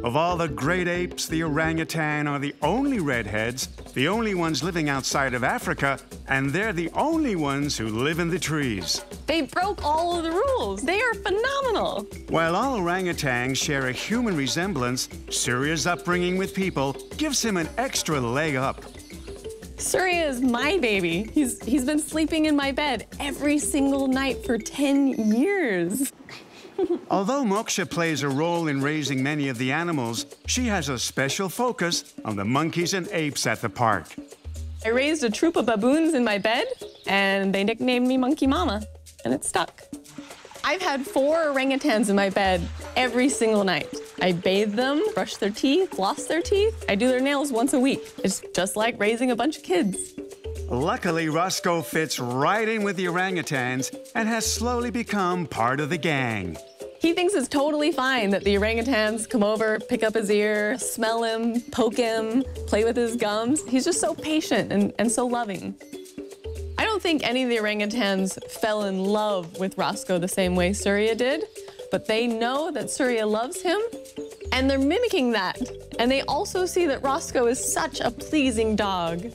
Of all the great apes, the orangutan are the only redheads, the only ones living outside of Africa, and they're the only ones who live in the trees. They broke all of the rules. They are phenomenal. While all orangutans share a human resemblance, Surya's upbringing with people gives him an extra leg up. Surya is my baby. He's been sleeping in my bed every single night for 10 years. Although Moksha plays a role in raising many of the animals, she has a special focus on the monkeys and apes at the park. I raised a troop of baboons in my bed, and they nicknamed me Monkey Mama, and it stuck. I've had 4 orangutans in my bed every single night. I bathe them, brush their teeth, floss their teeth. I do their nails once a week. It's just like raising a bunch of kids. Luckily, Roscoe fits right in with the orangutans and has slowly become part of the gang. He thinks it's totally fine that the orangutans come over, pick up his ear, smell him, poke him, play with his gums. He's just so patient and so loving. I don't think any of the orangutans fell in love with Roscoe the same way Surya did, but they know that Surya loves him, and they're mimicking that. And they also see that Roscoe is such a pleasing dog.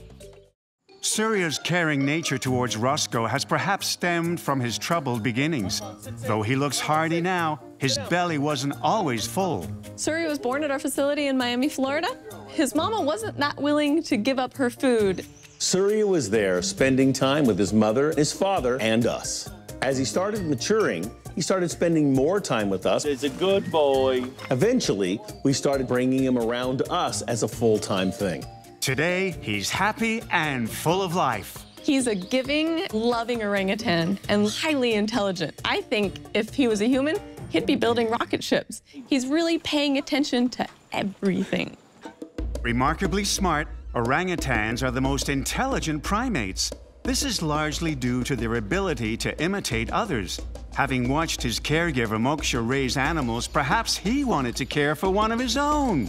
Surya's caring nature towards Roscoe has perhaps stemmed from his troubled beginnings. Though he looks hardy now, his belly wasn't always full. Surya was born at our facility in Miami, Florida. His mama wasn't that willing to give up her food. Surya was there spending time with his mother, his father, and us. As he started maturing, he started spending more time with us. He's a good boy. Eventually, we started bringing him around us as a full-time thing. Today, he's happy and full of life. He's a giving, loving orangutan and highly intelligent. I think if he was a human, he'd be building rocket ships. He's really paying attention to everything. Remarkably smart, orangutans are the most intelligent primates. This is largely due to their ability to imitate others. Having watched his caregiver Moksha raise animals, perhaps he wanted to care for one of his own.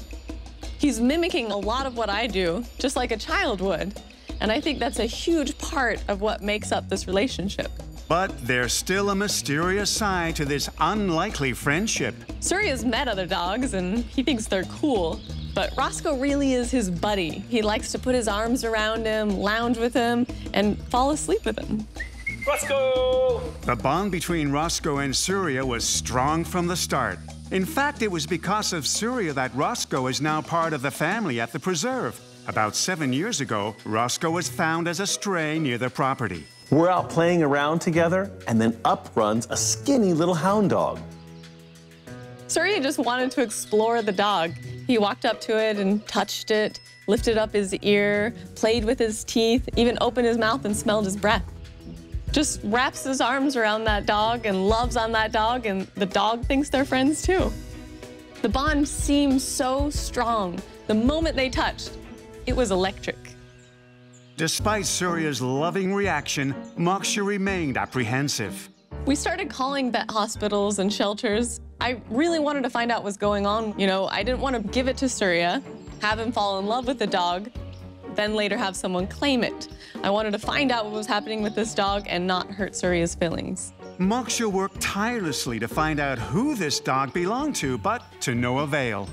He's mimicking a lot of what I do, just like a child would. And I think that's a huge part of what makes up this relationship. But there's still a mysterious side to this unlikely friendship. Surya's met other dogs, and he thinks they're cool. But Roscoe really is his buddy. He likes to put his arms around him, lounge with him, and fall asleep with him. Roscoe! The bond between Roscoe and Surya was strong from the start. In fact, it was because of Surya that Roscoe is now part of the family at the preserve. About 7 years ago, Roscoe was found as a stray near the property. We're out playing around together, and then up runs a skinny little hound dog. Surya just wanted to explore the dog. He walked up to it and touched it, lifted up his ear, played with his teeth, even opened his mouth and smelled his breath. Just wraps his arms around that dog and loves on that dog, and the dog thinks they're friends too. The bond seemed so strong. The moment they touched, it was electric. Despite Surya's loving reaction, Moksha remained apprehensive. We started calling vet hospitals and shelters. I really wanted to find out what's going on. You know, I didn't want to give it to Surya, have him fall in love with the dog, then later have someone claim it. I wanted to find out what was happening with this dog and not hurt Surya's feelings. Moksha worked tirelessly to find out who this dog belonged to, but to no avail.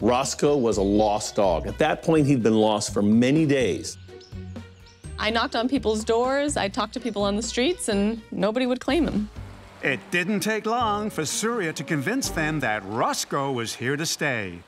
Roscoe was a lost dog. At that point, he'd been lost for many days. I knocked on people's doors, I talked to people on the streets, and nobody would claim him. It didn't take long for Surya to convince them that Roscoe was here to stay.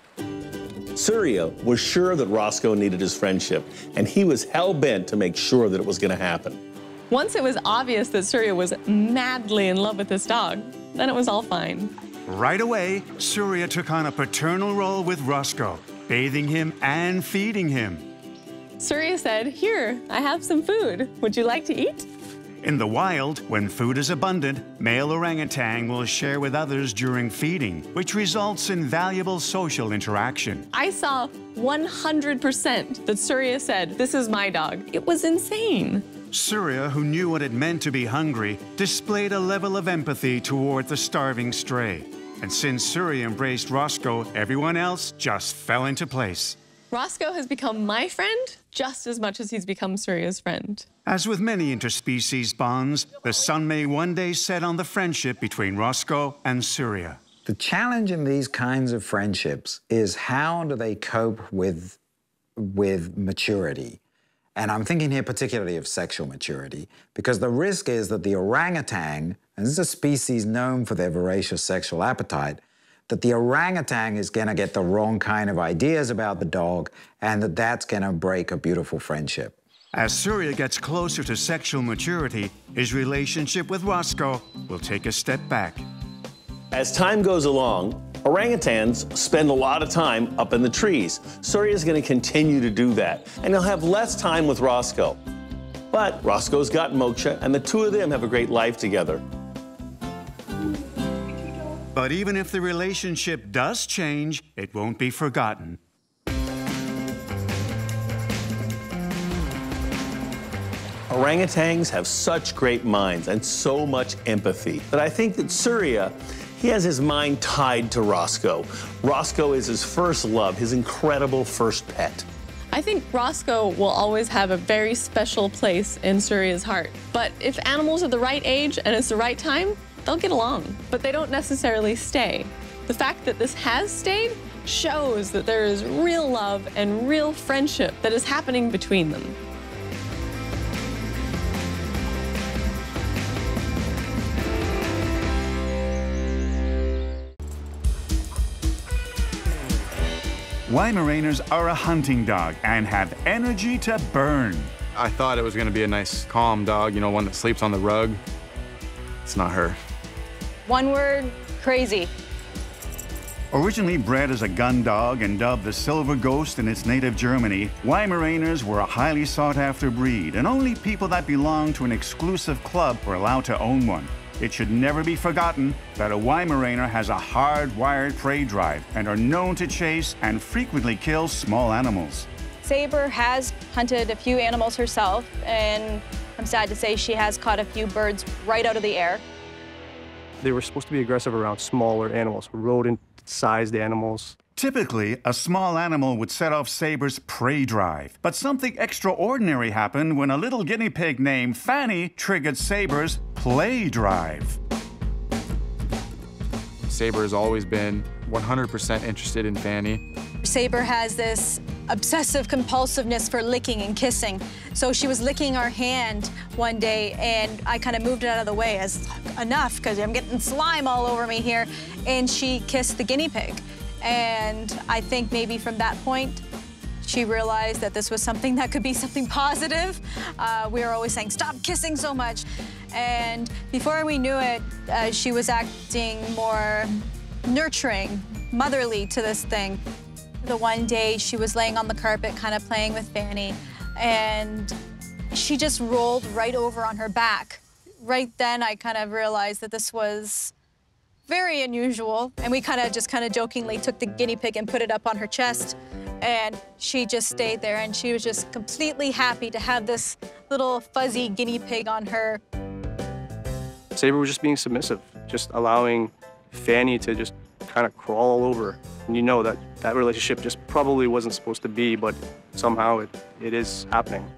Surya was sure that Roscoe needed his friendship, and he was hell-bent to make sure that it was going to happen. Once it was obvious that Surya was madly in love with this dog, then it was all fine. Right away, Surya took on a paternal role with Roscoe, bathing him and feeding him. Surya said, "Here, I have some food. Would you like to eat?" In the wild, when food is abundant, male orangutan will share with others during feeding, which results in valuable social interaction. I saw 100% that Surya said, "This is my dog." It was insane. Surya, who knew what it meant to be hungry, displayed a level of empathy toward the starving stray. And since Surya embraced Roscoe, everyone else just fell into place. Roscoe has become my friend just as much as he's become Surya's friend. As with many interspecies bonds, the sun may one day set on the friendship between Roscoe and Surya. The challenge in these kinds of friendships is how do they cope with maturity? And I'm thinking here particularly of sexual maturity, because the risk is that the orangutan, and this is a species known for their voracious sexual appetite, that the orangutan is going to get the wrong kind of ideas about the dog, and that's going to break a beautiful friendship. As Surya gets closer to sexual maturity, his relationship with Roscoe will take a step back. As time goes along, orangutans spend a lot of time up in the trees. Surya is going to continue to do that, and he'll have less time with Roscoe. But Roscoe's got Moksha, and the two of them have a great life together. But even if the relationship does change, it won't be forgotten. Orangutans have such great minds and so much empathy that I think that Surya, he has his mind tied to Roscoe. Roscoe is his first love, his incredible first pet. I think Roscoe will always have a very special place in Surya's heart. But if animals are the right age and it's the right time, they'll get along. But they don't necessarily stay. The fact that this has stayed shows that there is real love and real friendship that is happening between them. Weimaraners are a hunting dog and have energy to burn. I thought it was going to be a nice, calm dog, you know, one that sleeps on the rug. It's not her. One word, crazy. Originally bred as a gun dog and dubbed the Silver Ghost in its native Germany, Weimaraners were a highly sought-after breed, and only people that belonged to an exclusive club were allowed to own one. It should never be forgotten that a Weimaraner has a hard-wired prey drive and are known to chase and frequently kill small animals. Saber has hunted a few animals herself, and I'm sad to say she has caught a few birds right out of the air. They were supposed to be aggressive around smaller animals, rodent-sized animals. Typically, a small animal would set off Saber's prey drive. But something extraordinary happened when a little guinea pig named Fanny triggered Saber's play drive. Saber has always been 100% interested in Fanny. Saber has this obsessive compulsiveness for licking and kissing. So she was licking our hand one day, and I kind of moved it out of the way as enough, because I'm getting slime all over me here, and she kissed the guinea pig. And I think maybe from that point, she realized that this was something that could be something positive. We were always saying, stop kissing so much. And before we knew it, she was acting more nurturing, motherly to this thing. The one day she was laying on the carpet, kind of playing with Fanny, and she just rolled right over on her back. Right then, I kind of realized that this was very unusual, and we kind of jokingly took the guinea pig and put it up on her chest, and she just stayed there, and she was just completely happy to have this little fuzzy guinea pig on her. Saber was just being submissive, just allowing Fanny to just kind of crawl all over. And you know that that relationship just probably wasn't supposed to be, but somehow it is happening.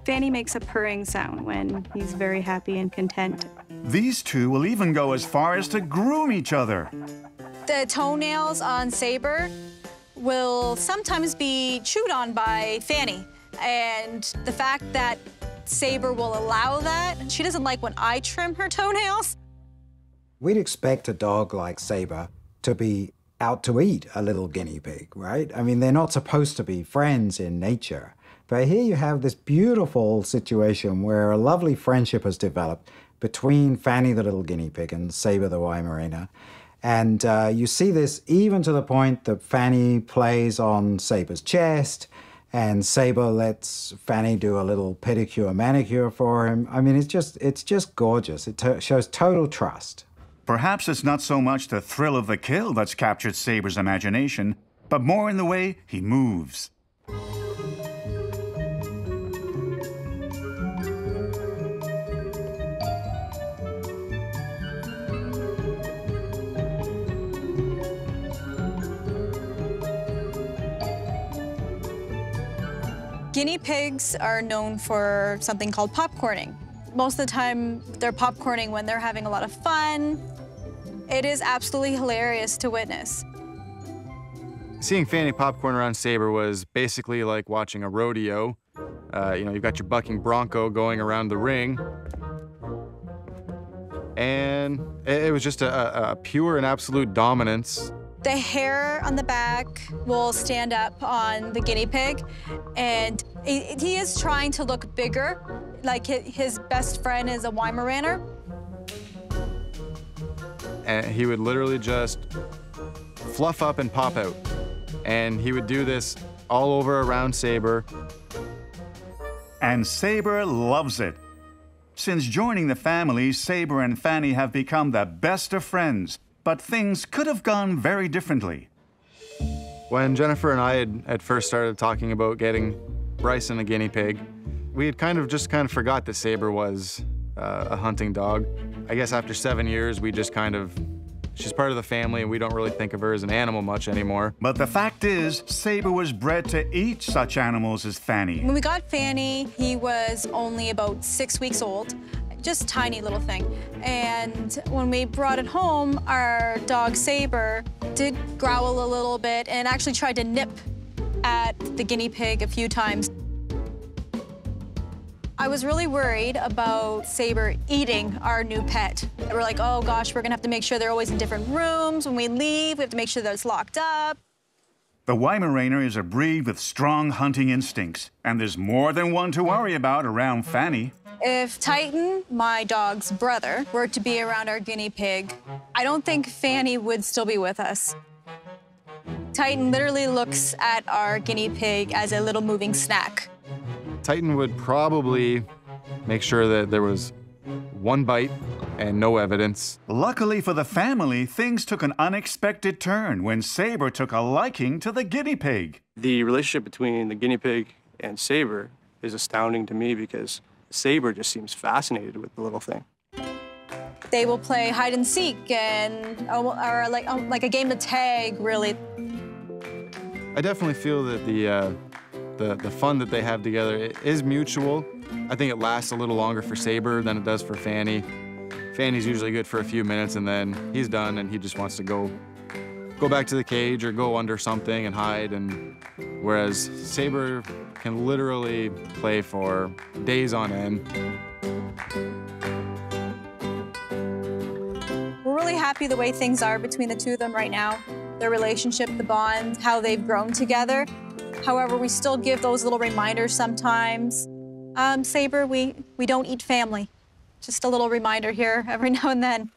Fanny makes a purring sound when he's very happy and content. These two will even go as far as to groom each other. The toenails on Saber will sometimes be chewed on by Fanny. And the fact that Saber will allow that, she doesn't like when I trim her toenails. We'd expect a dog like Saber to be out to eat a little guinea pig, right? I mean, they're not supposed to be friends in nature. But here you have this beautiful situation where a lovely friendship has developed between Fanny the little guinea pig and Saber the Weimaraner. And you see this even to the point that Fanny plays on Saber's chest, And Saber lets Fanny do a little pedicure, manicure for him. I mean, it's just gorgeous. It shows total trust. Perhaps it's not so much the thrill of the kill that's captured Saber's imagination, but more in the way he moves. Guinea pigs are known for something called popcorning. Most of the time, they're popcorning when they're having a lot of fun. It is absolutely hilarious to witness. Seeing Fanny popcorn around Saber was basically like watching a rodeo. You know, you've got your bucking bronco going around the ring. And it was just a pure and absolute dominance. The hair on the back will stand up on the guinea pig, and he is trying to look bigger. Like his best friend is a Weimaraner. And he would literally just fluff up and pop out. And he would do this all over around Saber. And Saber loves it. Since joining the family, Saber and Fanny have become the best of friends. But things could have gone very differently. When Jennifer and I had first started talking about getting Bryson a guinea pig, we had kind of forgot that Saber was a hunting dog. I guess after 7 years, we just she's part of the family and we don't really think of her as an animal much anymore. But the fact is, Saber was bred to eat such animals as Fanny. When we got Fanny, he was only about 6 weeks old. Just tiny little thing. And when we brought it home, our dog Saber did growl a little bit and actually tried to nip at the guinea pig a few times. I was really worried about Saber eating our new pet. We're like, oh gosh, we're gonna have to make sure they're always in different rooms. When we leave, we have to make sure that it's locked up. The Weimaraner is a breed with strong hunting instincts, and there's more than one to worry about around Fanny. If Titan, my dog's brother, were to be around our guinea pig, I don't think Fanny would still be with us. Titan literally looks at our guinea pig as a little moving snack. Titan would probably make sure that there was one bite and no evidence. Luckily for the family, things took an unexpected turn when Saber took a liking to the guinea pig. The relationship between the guinea pig and Saber is astounding to me because Saber just seems fascinated with the little thing. They will play hide and seek or like a game of tag, really. I definitely feel that the fun that they have together is mutual. I think it lasts a little longer for Saber than it does for Fanny. Fanny's usually good for a few minutes and then he's done and he just wants to go back to the cage or go under something and hide. And whereas Saber can literally play for days on end. We're really happy the way things are between the two of them right now. Their relationship, the bond, how they've grown together. However, we still give those little reminders sometimes. Saber, we don't eat family. Just a little reminder here every now and then.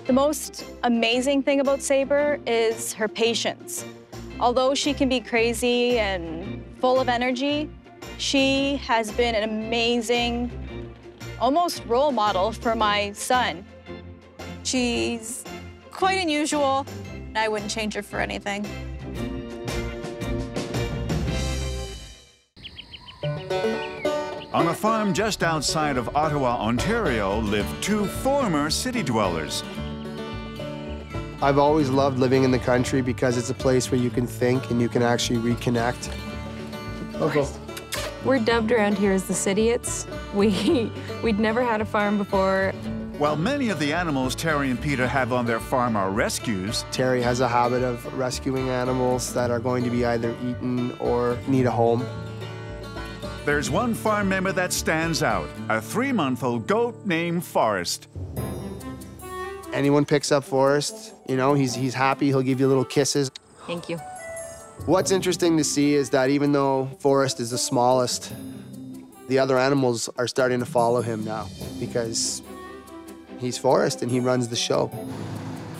The most amazing thing about Saber is her patience. Although she can be crazy and full of energy, she has been an amazing, almost role model for my son. She's quite unusual. I wouldn't change her for anything. On a farm just outside of Ottawa, Ontario, live two former city dwellers. I've always loved living in the country because it's a place where you can think and you can actually reconnect. Okay. We're dubbed around here as the Cityots. We'd never had a farm before. While many of the animals Terry and Peter have on their farm are rescues, Terry has a habit of rescuing animals that are going to be either eaten or need a home. There's one farm member that stands out, a 3-month-old goat named Forrest. Anyone picks up Forrest, you know, he's happy, he'll give you little kisses. Thank you. What's interesting to see is that even though Forrest is the smallest, the other animals are starting to follow him now because he's Forrest and he runs the show.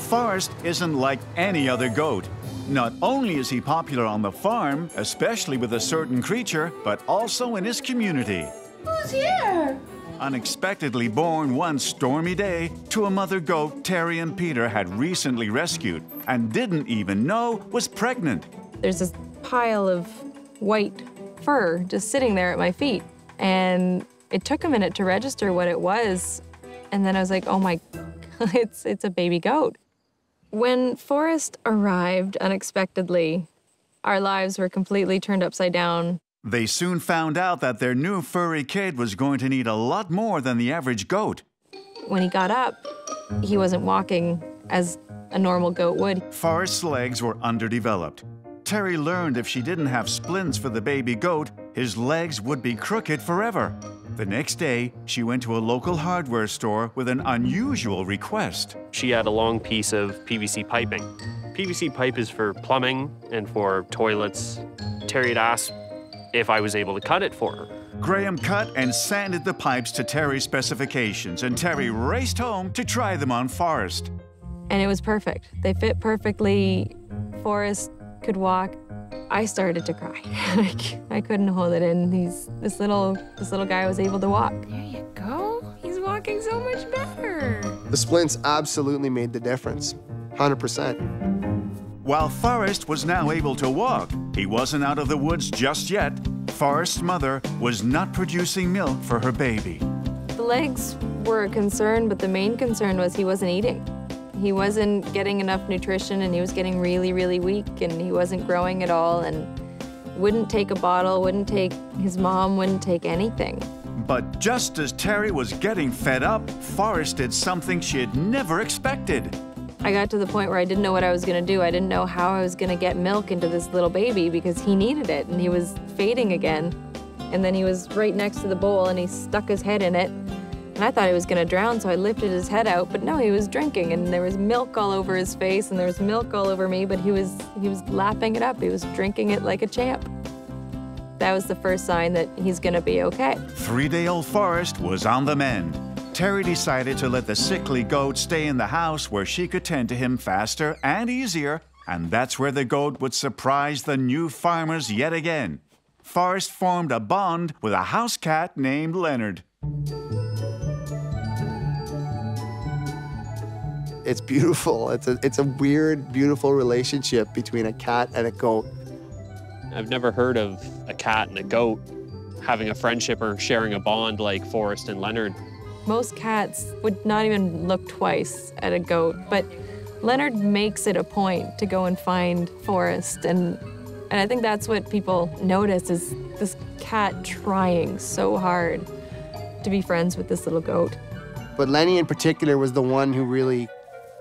Forrest isn't like any other goat. Not only is he popular on the farm, especially with a certain creature, but also in his community. Who's here? Unexpectedly born one stormy day to a mother goat Terry and Peter had recently rescued and didn't even know was pregnant. There's this pile of white fur just sitting there at my feet. And it took a minute to register what it was. And then I was like, oh my God, it's a baby goat. When Forrest arrived unexpectedly, our lives were completely turned upside down. They soon found out that their new furry kid was going to need a lot more than the average goat. When he got up, he wasn't walking as a normal goat would. Forrest's legs were underdeveloped. Terry learned if she didn't have splints for the baby goat, his legs would be crooked forever. The next day, she went to a local hardware store with an unusual request. She had a long piece of PVC piping. PVC pipe is for plumbing and for toilets. Terry had asked if I was able to cut it for her. Graham cut and sanded the pipes to Terry's specifications, and Terry raced home to try them on Forrest. And it was perfect. They fit perfectly. Forrest could walk. I started to cry. I couldn't hold it in. This little guy was able to walk. There you go. He's walking so much better. The splints absolutely made the difference, 100%. While Forrest was now able to walk, he wasn't out of the woods just yet. Forrest's mother was not producing milk for her baby. The legs were a concern, but the main concern was he wasn't eating. He wasn't getting enough nutrition, and he was getting really, really weak, and he wasn't growing at all, and wouldn't take a bottle, wouldn't take his mom, wouldn't take anything. But just as Terry was getting fed up, Forrest did something she had never expected. I got to the point where I didn't know what I was gonna do. I didn't know how I was gonna get milk into this little baby because he needed it, and he was fading again. And then he was right next to the bowl, and he stuck his head in it. And I thought he was gonna drown, so I lifted his head out, but no, he was drinking, and there was milk all over his face, and there was milk all over me, but he was lapping it up. He was drinking it like a champ. That was the first sign that he's gonna be okay. 3-day-old Forrest was on the mend. Terry decided to let the sickly goat stay in the house where she could tend to him faster and easier, and that's where the goat would surprise the new farmers yet again. Forrest formed a bond with a house cat named Leonard. It's beautiful. It's a weird, beautiful relationship between a cat and a goat. I've never heard of a cat and a goat having a friendship or sharing a bond like Forrest and Leonard. Most cats would not even look twice at a goat, but Leonard makes it a point to go and find Forrest, and I think that's what people notice is this cat trying so hard to be friends with this little goat. But Lenny in particular was the one who really,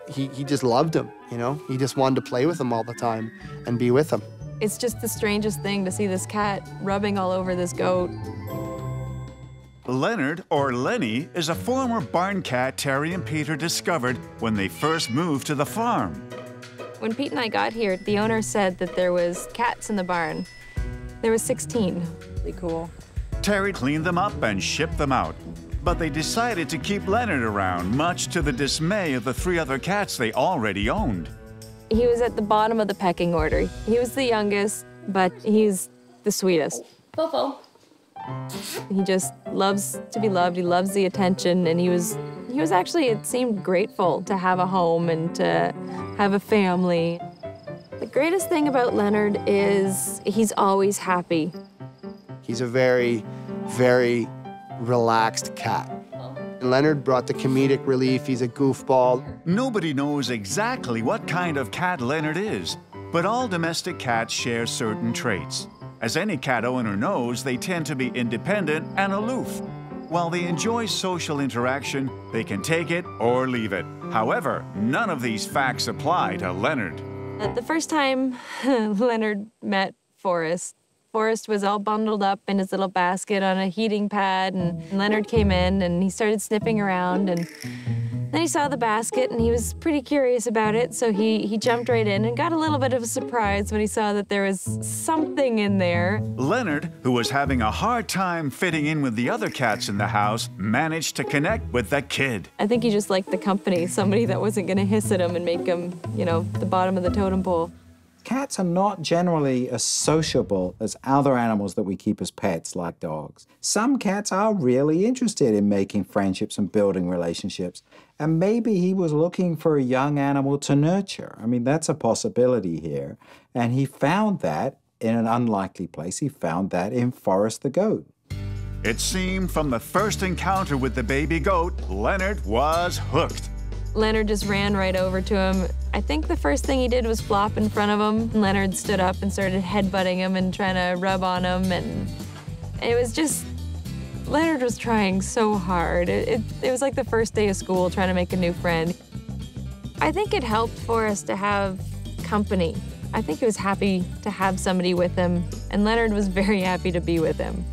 he just loved him, you know? He just wanted to play with him all the time and be with him. It's just the strangest thing to see this cat rubbing all over this goat. Leonard, or Lenny, is a former barn cat Terry and Peter discovered when they first moved to the farm. When Pete and I got here, the owner said that there was cats in the barn. There was 16. Really cool. Terry cleaned them up and shipped them out. But they decided to keep Leonard around, much to the dismay of the 3 other cats they already owned. He was at the bottom of the pecking order. He was the youngest, but he's the sweetest. Fofo. He just loves to be loved. He loves the attention, and he was actually, it seemed, grateful to have a home and to have a family. The greatest thing about Leonard is he's always happy. He's a very, very relaxed cat. And Leonard brought the comedic relief. He's a goofball. Nobody knows exactly what kind of cat Leonard is, but all domestic cats share certain traits. As any cat owner knows, they tend to be independent and aloof. While they enjoy social interaction, they can take it or leave it. However, none of these facts apply to Leonard. The first time Leonard met Forrest, Forrest was all bundled up in his little basket on a heating pad, and Leonard came in and he started sniffing around, and Then he saw the basket and he was pretty curious about it, so he jumped right in and got a little bit of a surprise when he saw that there was something in there. Leonard, who was having a hard time fitting in with the other cats in the house, managed to connect with the kid. I think he just liked the company, somebody that wasn't gonna hiss at him and make him, you know, the bottom of the totem pole. Cats are not generally as sociable as other animals that we keep as pets, like dogs. Some cats are really interested in making friendships and building relationships, and maybe he was looking for a young animal to nurture. I mean, that's a possibility here, and he found that in an unlikely place. He found that in Forrest the goat. It seemed from the first encounter with the baby goat, Leonard was hooked. Leonard just ran right over to him. I think the first thing he did was flop in front of him. Leonard stood up and started headbutting him and trying to rub on him, and it was just, Leonard was trying so hard. It was like the first day of school trying to make a new friend. I think it helped Forrest to have company. I think he was happy to have somebody with him, and Leonard was very happy to be with him,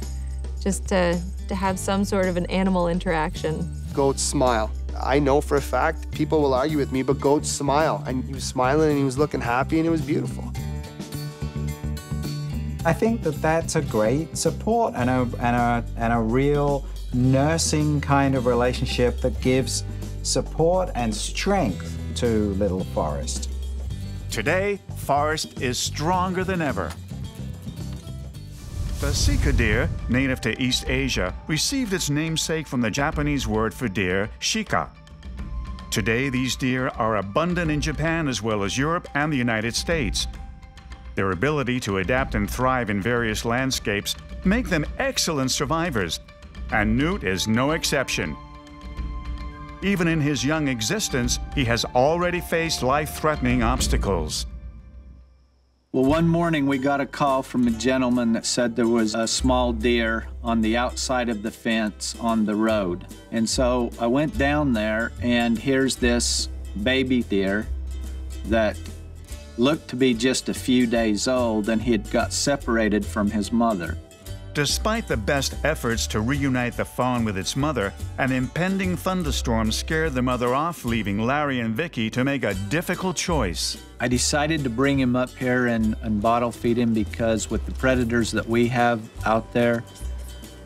just to have some sort of an animal interaction. Goats smile. I know for a fact, people will argue with me, but goats smile. And he was smiling and he was looking happy and it was beautiful. I think that that's a great support and a real nursing kind of relationship that gives support and strength to little Forrest. Today, Forrest is stronger than ever. The Sika deer, native to East Asia, received its namesake from the Japanese word for deer, shika. Today, these deer are abundant in Japan as well as Europe and the United States. Their ability to adapt and thrive in various landscapes make them excellent survivors, and Newt is no exception. Even in his young existence, he has already faced life-threatening obstacles. Well, one morning we got a call from a gentleman that said there was a small deer on the outside of the fence on the road. And so I went down there, and here's this baby deer that looked to be just a few days old, and he had got separated from his mother. Despite the best efforts to reunite the fawn with its mother, an impending thunderstorm scared the mother off, leaving Larry and Vicky to make a difficult choice. I decided to bring him up here and bottle feed him because with the predators that we have out there,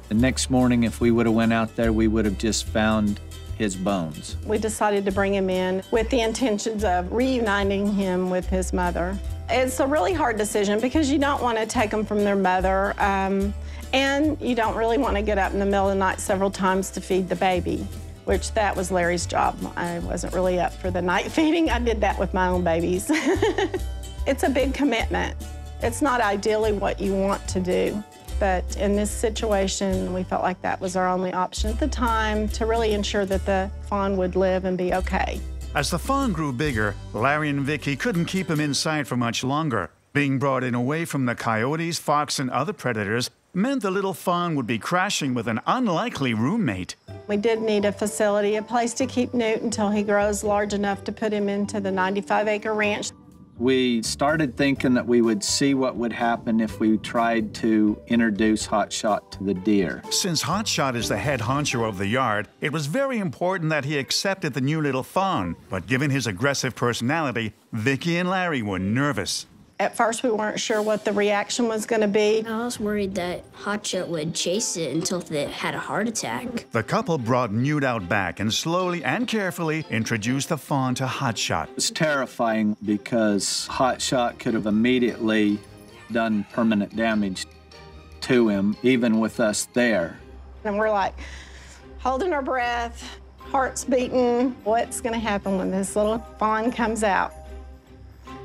the next morning if we would have went out there, we would have just found his bones. We decided to bring him in with the intentions of reuniting him with his mother. It's a really hard decision because you don't want to take them from their mother, and you don't really want to get up in the middle of the night several times to feed the baby, which that was Larry's job. I wasn't really up for the night feeding. I did that with my own babies. It's a big commitment. It's not ideally what you want to do, but in this situation, we felt like that was our only option at the time to really ensure that the fawn would live and be okay. As the fawn grew bigger, Larry and Vicky couldn't keep him inside for much longer. Being brought in away from the coyotes, fox, and other predators meant the little fawn would be crashing with an unlikely roommate. We did need a facility, a place to keep Newt until he grows large enough to put him into the 95-acre ranch. We started thinking that we would see what would happen if we tried to introduce Hotshot to the deer. Since Hotshot is the head honcho of the yard, it was very important that he accepted the new little fawn. But given his aggressive personality, Vicky and Larry were nervous. At first, we weren't sure what the reaction was going to be. I was worried that Hotshot would chase it until it had a heart attack. The couple brought Newt out back and slowly and carefully introduced the fawn to Hotshot. It was terrifying because Hotshot could have immediately done permanent damage to him, even with us there. And we're like holding our breath, hearts beating. What's going to happen when this little fawn comes out?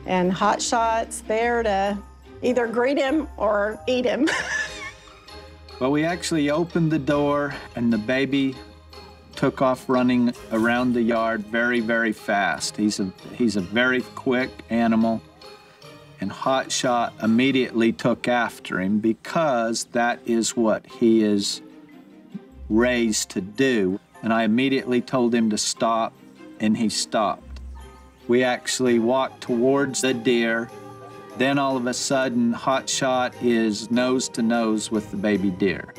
And Hotshot's there to either greet him or eat him. Well, we actually opened the door, and the baby took off running around the yard very, very fast. He's a very quick animal, and Hotshot immediately took after him because that is what he is raised to do. And I immediately told him to stop, and he stopped. We actually walked towards the deer. Then all of a sudden, Hotshot is nose to nose with the baby deer.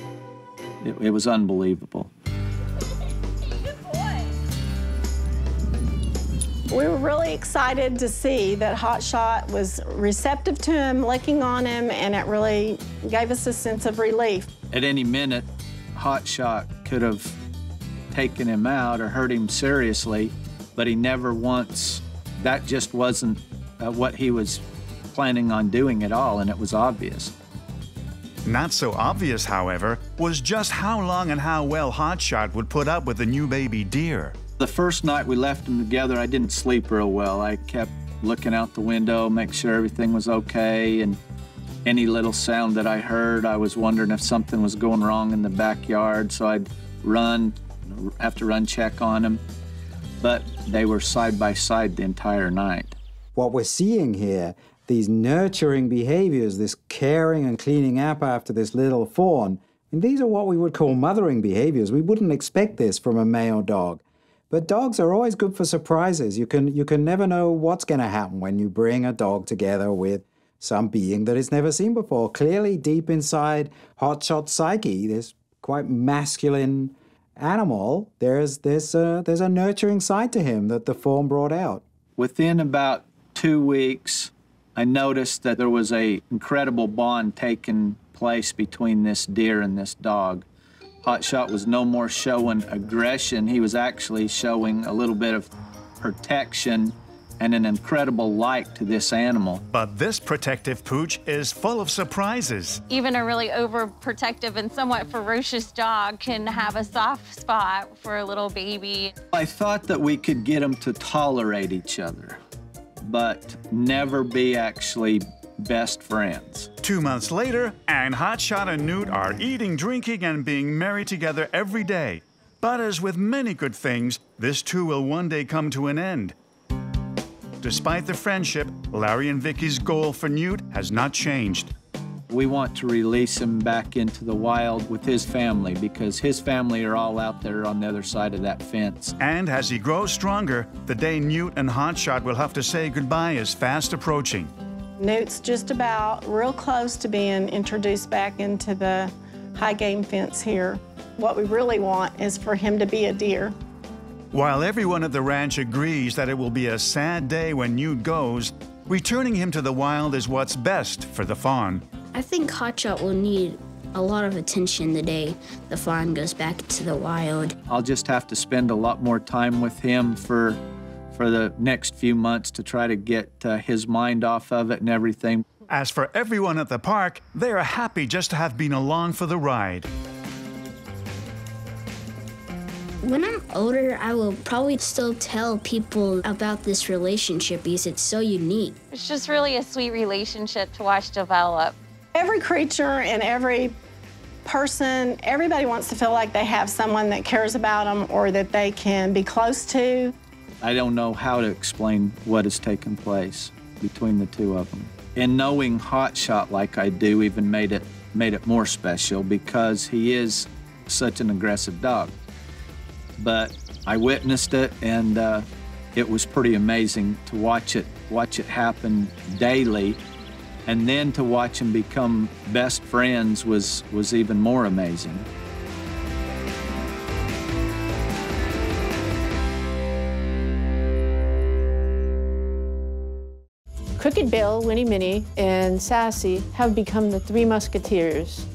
It was unbelievable. We were really excited to see that Hot Shot was receptive to him, licking on him, and it really gave us a sense of relief. At any minute, Hot Shot could have taken him out or hurt him seriously, but he never once, that just wasn't what he was planning on doing at all, and it was obvious. Not so obvious, however, was just how long and how well Hot Shot would put up with the new baby deer. The first night we left them together, I didn't sleep real well. I kept looking out the window, make sure everything was okay, and any little sound that I heard, I was wondering if something was going wrong in the backyard, so I'd have to run check on them. But they were side by side the entire night. What we're seeing here, these nurturing behaviors, this caring and cleaning up after this little fawn, and these are what we would call mothering behaviors. We wouldn't expect this from a male dog. But dogs are always good for surprises. You can never know what's going to happen when you bring a dog together with some being that it's never seen before. Clearly, deep inside Hot Shot's psyche, this quite masculine animal, there's a nurturing side to him that the fawn brought out. Within about 2 weeks, I noticed that there was an incredible bond taking place between this deer and this dog. Hot Shot was no more showing aggression. He was actually showing a little bit of protection and an incredible like to this animal. But this protective pooch is full of surprises. Even a really overprotective and somewhat ferocious dog can have a soft spot for a little baby. I thought that we could get them to tolerate each other, but never be actually best friends. 2 months later, and Hot Shot and Newt are eating, drinking, and being merry together every day. But as with many good things, this too will one day come to an end. Despite the friendship, Larry and Vicky's goal for Newt has not changed. We want to release him back into the wild with his family because his family are all out there on the other side of that fence. And as he grows stronger, the day Newt and Hot Shot will have to say goodbye is fast approaching. Newt's just about real close to being introduced back into the high game fence here. What we really want is for him to be a deer. While everyone at the ranch agrees that it will be a sad day when Newt goes, returning him to the wild is what's best for the fawn. I think Hot Shot will need a lot of attention the day the fawn goes back to the wild. I'll just have to spend a lot more time with him for the next few months to try to get his mind off of it and everything. As for everyone at the park, they are happy just to have been along for the ride. When I'm older, I will probably still tell people about this relationship because it's so unique. It's just really a sweet relationship to watch develop. Every creature and every person, everybody wants to feel like they have someone that cares about them or that they can be close to. I don't know how to explain what has taken place between the two of them. And knowing Hot Shot like I do even made it more special because he is such an aggressive dog. But I witnessed it, and it was pretty amazing to watch it happen daily, and then to watch them become best friends was even more amazing. Crooked Bill, Winnie Minnie, and Sassy have become the three musketeers.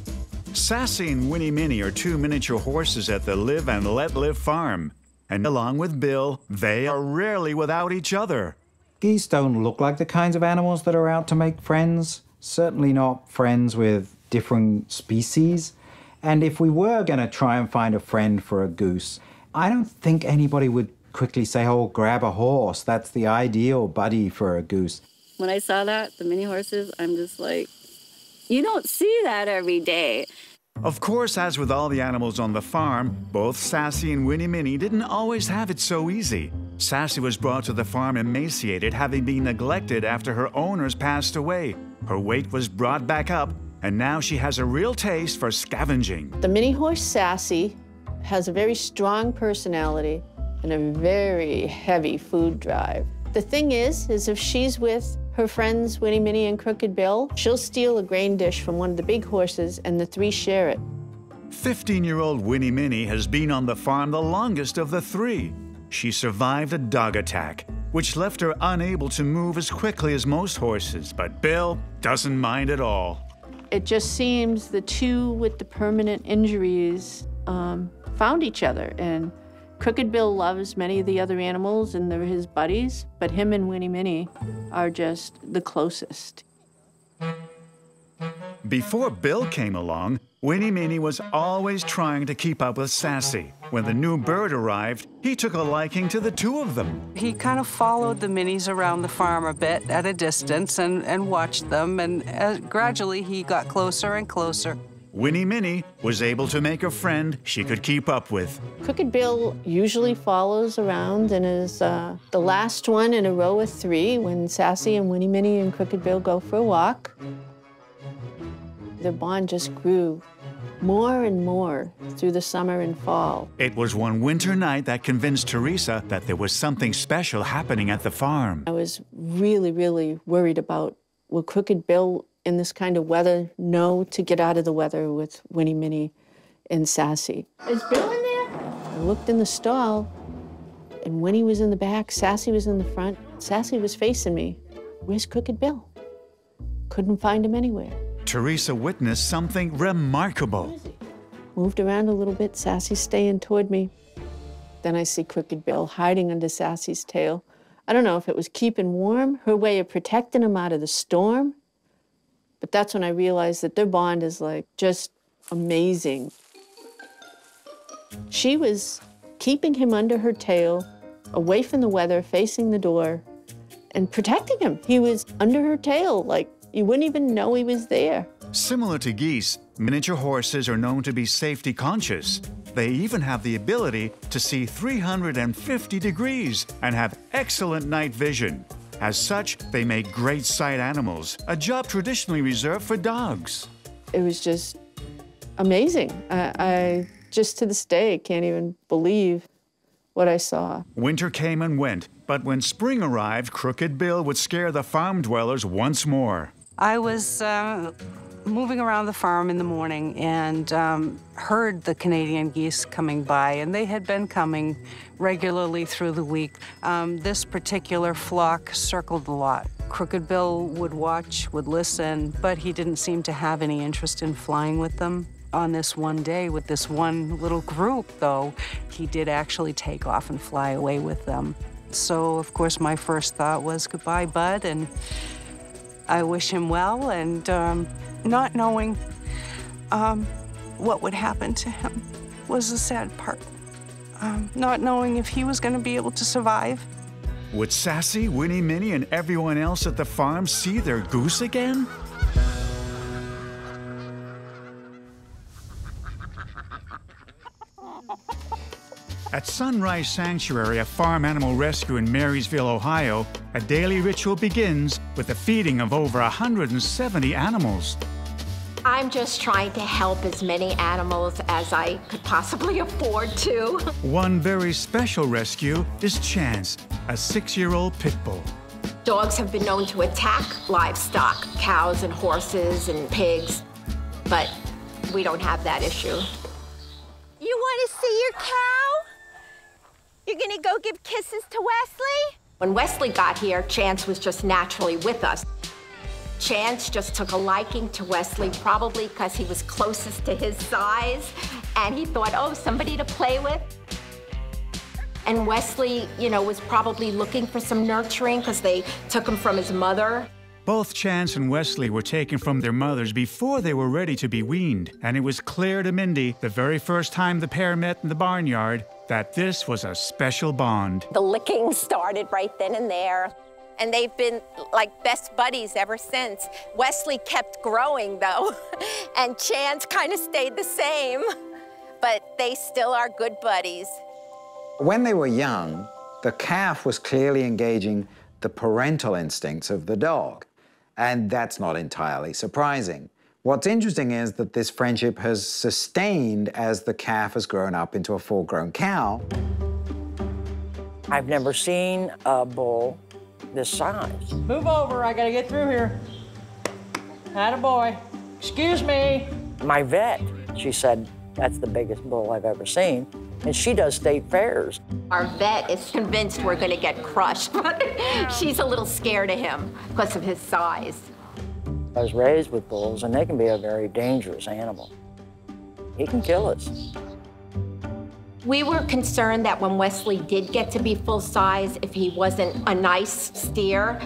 Sassy and Winnie Minnie are two miniature horses at the Live and Let Live farm. And along with Bill, they are rarely without each other. Geese don't look like the kinds of animals that are out to make friends. Certainly not friends with different species. And if we were going to try and find a friend for a goose, I don't think anybody would quickly say, oh, grab a horse. That's the ideal buddy for a goose. When I saw that, the mini horses, I'm just like, you don't see that every day. Of course, as with all the animals on the farm, both Sassy and Winnie Minnie didn't always have it so easy. Sassy was brought to the farm emaciated, having been neglected after her owners passed away. Her weight was brought back up, and now she has a real taste for scavenging. The mini horse Sassy has a very strong personality and a very heavy food drive. The thing is if she's with her friends Winnie Minnie and Crooked Bill, she'll steal a grain dish from one of the big horses and the three share it. 15-year-old Winnie Minnie has been on the farm the longest of the three. She survived a dog attack, which left her unable to move as quickly as most horses, but Bill doesn't mind at all. It just seems the two with the permanent injuries found each other, and Crooked Bill loves many of the other animals and they're his buddies, but him and Winnie Minnie are just the closest. Before Bill came along, Winnie Minnie was always trying to keep up with Sassy. When the new bird arrived, he took a liking to the two of them. He kind of followed the Minnies around the farm a bit at a distance and watched them, and gradually he got closer and closer. Winnie Minnie was able to make a friend she could keep up with. Crooked Bill usually follows around and is the last one in a row of three when Sassy and Winnie Minnie and Crooked Bill go for a walk. Their bond just grew more and more through the summer and fall. It was one winter night that convinced Teresa that there was something special happening at the farm. I was really, really worried about, will Crooked Bill in this kind of weather know to get out of the weather with Winnie Minnie and Sassy? Is Bill in there? I looked in the stall, and Winnie was in the back, Sassy was in the front. Sassy was facing me. Where's Crooked Bill? Couldn't find him anywhere. Teresa witnessed something remarkable. Moved around a little bit, Sassy staying toward me. Then I see Crooked Bill hiding under Sassy's tail. I don't know if it was keeping warm, her way of protecting him out of the storm, but that's when I realized that their bond is like just amazing. She was keeping him under her tail, away from the weather, facing the door, and protecting him. He was under her tail, like you wouldn't even know he was there. Similar to geese, miniature horses are known to be safety conscious. They even have the ability to see 350 degrees and have excellent night vision. As such, they make great sight animals, a job traditionally reserved for dogs. It was just amazing. I just to this day can't even believe what I saw. Winter came and went, but when spring arrived, Crooked Bill would scare the farm dwellers once more. I was moving around the farm in the morning and heard the Canadian geese coming by, and they had been coming regularly through the week. This particular flock circled a lot. Crooked Bill would watch, would listen, but he didn't seem to have any interest in flying with them. On this one day with this one little group, though, he did actually take off and fly away with them. So, of course, my first thought was, goodbye, bud, and I wish him well, and not knowing what would happen to him was the sad part. Not knowing if he was going to be able to survive. Would Sassy, Winnie Minnie, and everyone else at the farm see their goose again? At Sunrise Sanctuary, a farm animal rescue in Marysville, Ohio, a daily ritual begins with the feeding of over 170 animals. I'm just trying to help as many animals as I could possibly afford to. One very special rescue is Chance, a 6-year-old pit bull. Dogs have been known to attack livestock, cows and horses and pigs, but we don't have that issue. You want to see your cow? You're gonna go give kisses to Wesley? When Wesley got here, Chance was just naturally with us. Chance just took a liking to Wesley, probably because he was closest to his size, and he thought, oh, somebody to play with. And Wesley, you know, was probably looking for some nurturing because they took him from his mother. Both Chance and Wesley were taken from their mothers before they were ready to be weaned, and it was clear to Mindy, the very first time the pair met in the barnyard, that this was a special bond. The licking started right then and there, and they've been like best buddies ever since. Wesley kept growing, though, and Chance kind of stayed the same, but they still are good buddies. When they were young, the calf was clearly engaging the parental instincts of the dog, and that's not entirely surprising. What's interesting is that this friendship has sustained as the calf has grown up into a full-grown cow. I've never seen a bull this size. Move over, I gotta get through here. Attaboy. Excuse me. My vet, she said, that's the biggest bull I've ever seen. And she does state fairs. Our vet is convinced we're going to get crushed, but she's a little scared of him because of his size. I was raised with bulls, and they can be a very dangerous animal. He can kill us. We were concerned that when Wesley did get to be full size, if he wasn't a nice steer,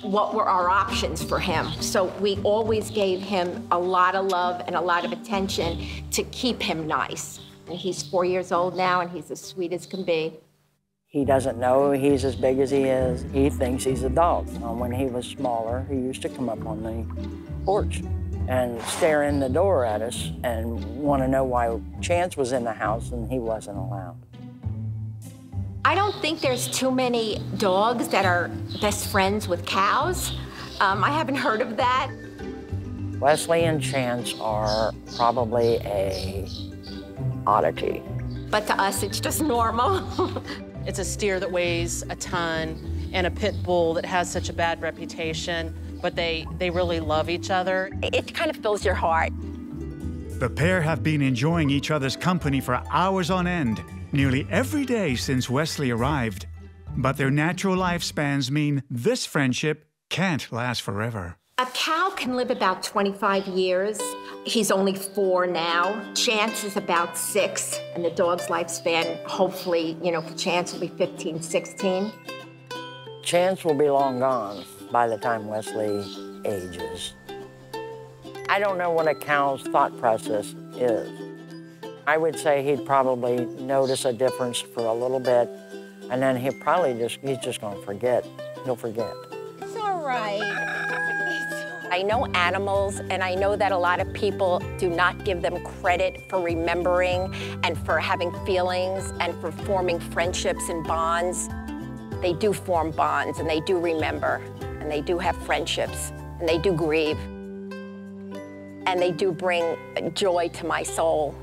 what were our options for him? So we always gave him a lot of love and a lot of attention to keep him nice. And he's 4 years old now, and he's as sweet as can be. He doesn't know he's as big as he is. He thinks he's a dog. When he was smaller, he used to come up on the porch and stare in the door at us and want to know why Chance was in the house and he wasn't allowed. I don't think there's too many dogs that are best friends with cows. I haven't heard of that. Wesley and Chance are probably a oddity. But to us, it's just normal. It's a steer that weighs a ton and a pit bull that has such a bad reputation, but they really love each other. It kind of fills your heart. The pair have been enjoying each other's company for hours on end, nearly every day since Wesley arrived. But their natural lifespans mean this friendship can't last forever. A cow can live about 25 years. He's only 4 now. Chance is about 6, and the dog's lifespan, hopefully, for Chance will be 15, 16. Chance will be long gone by the time Wesley ages. I don't know what a cow's thought process is. I would say he'd probably notice a difference for a little bit, and then he's just gonna forget. He'll forget. It's all right. I know animals, and I know that a lot of people do not give them credit for remembering and for having feelings and for forming friendships and bonds. They do form bonds, and they do remember, and they do have friendships, and they do grieve, and they do bring joy to my soul.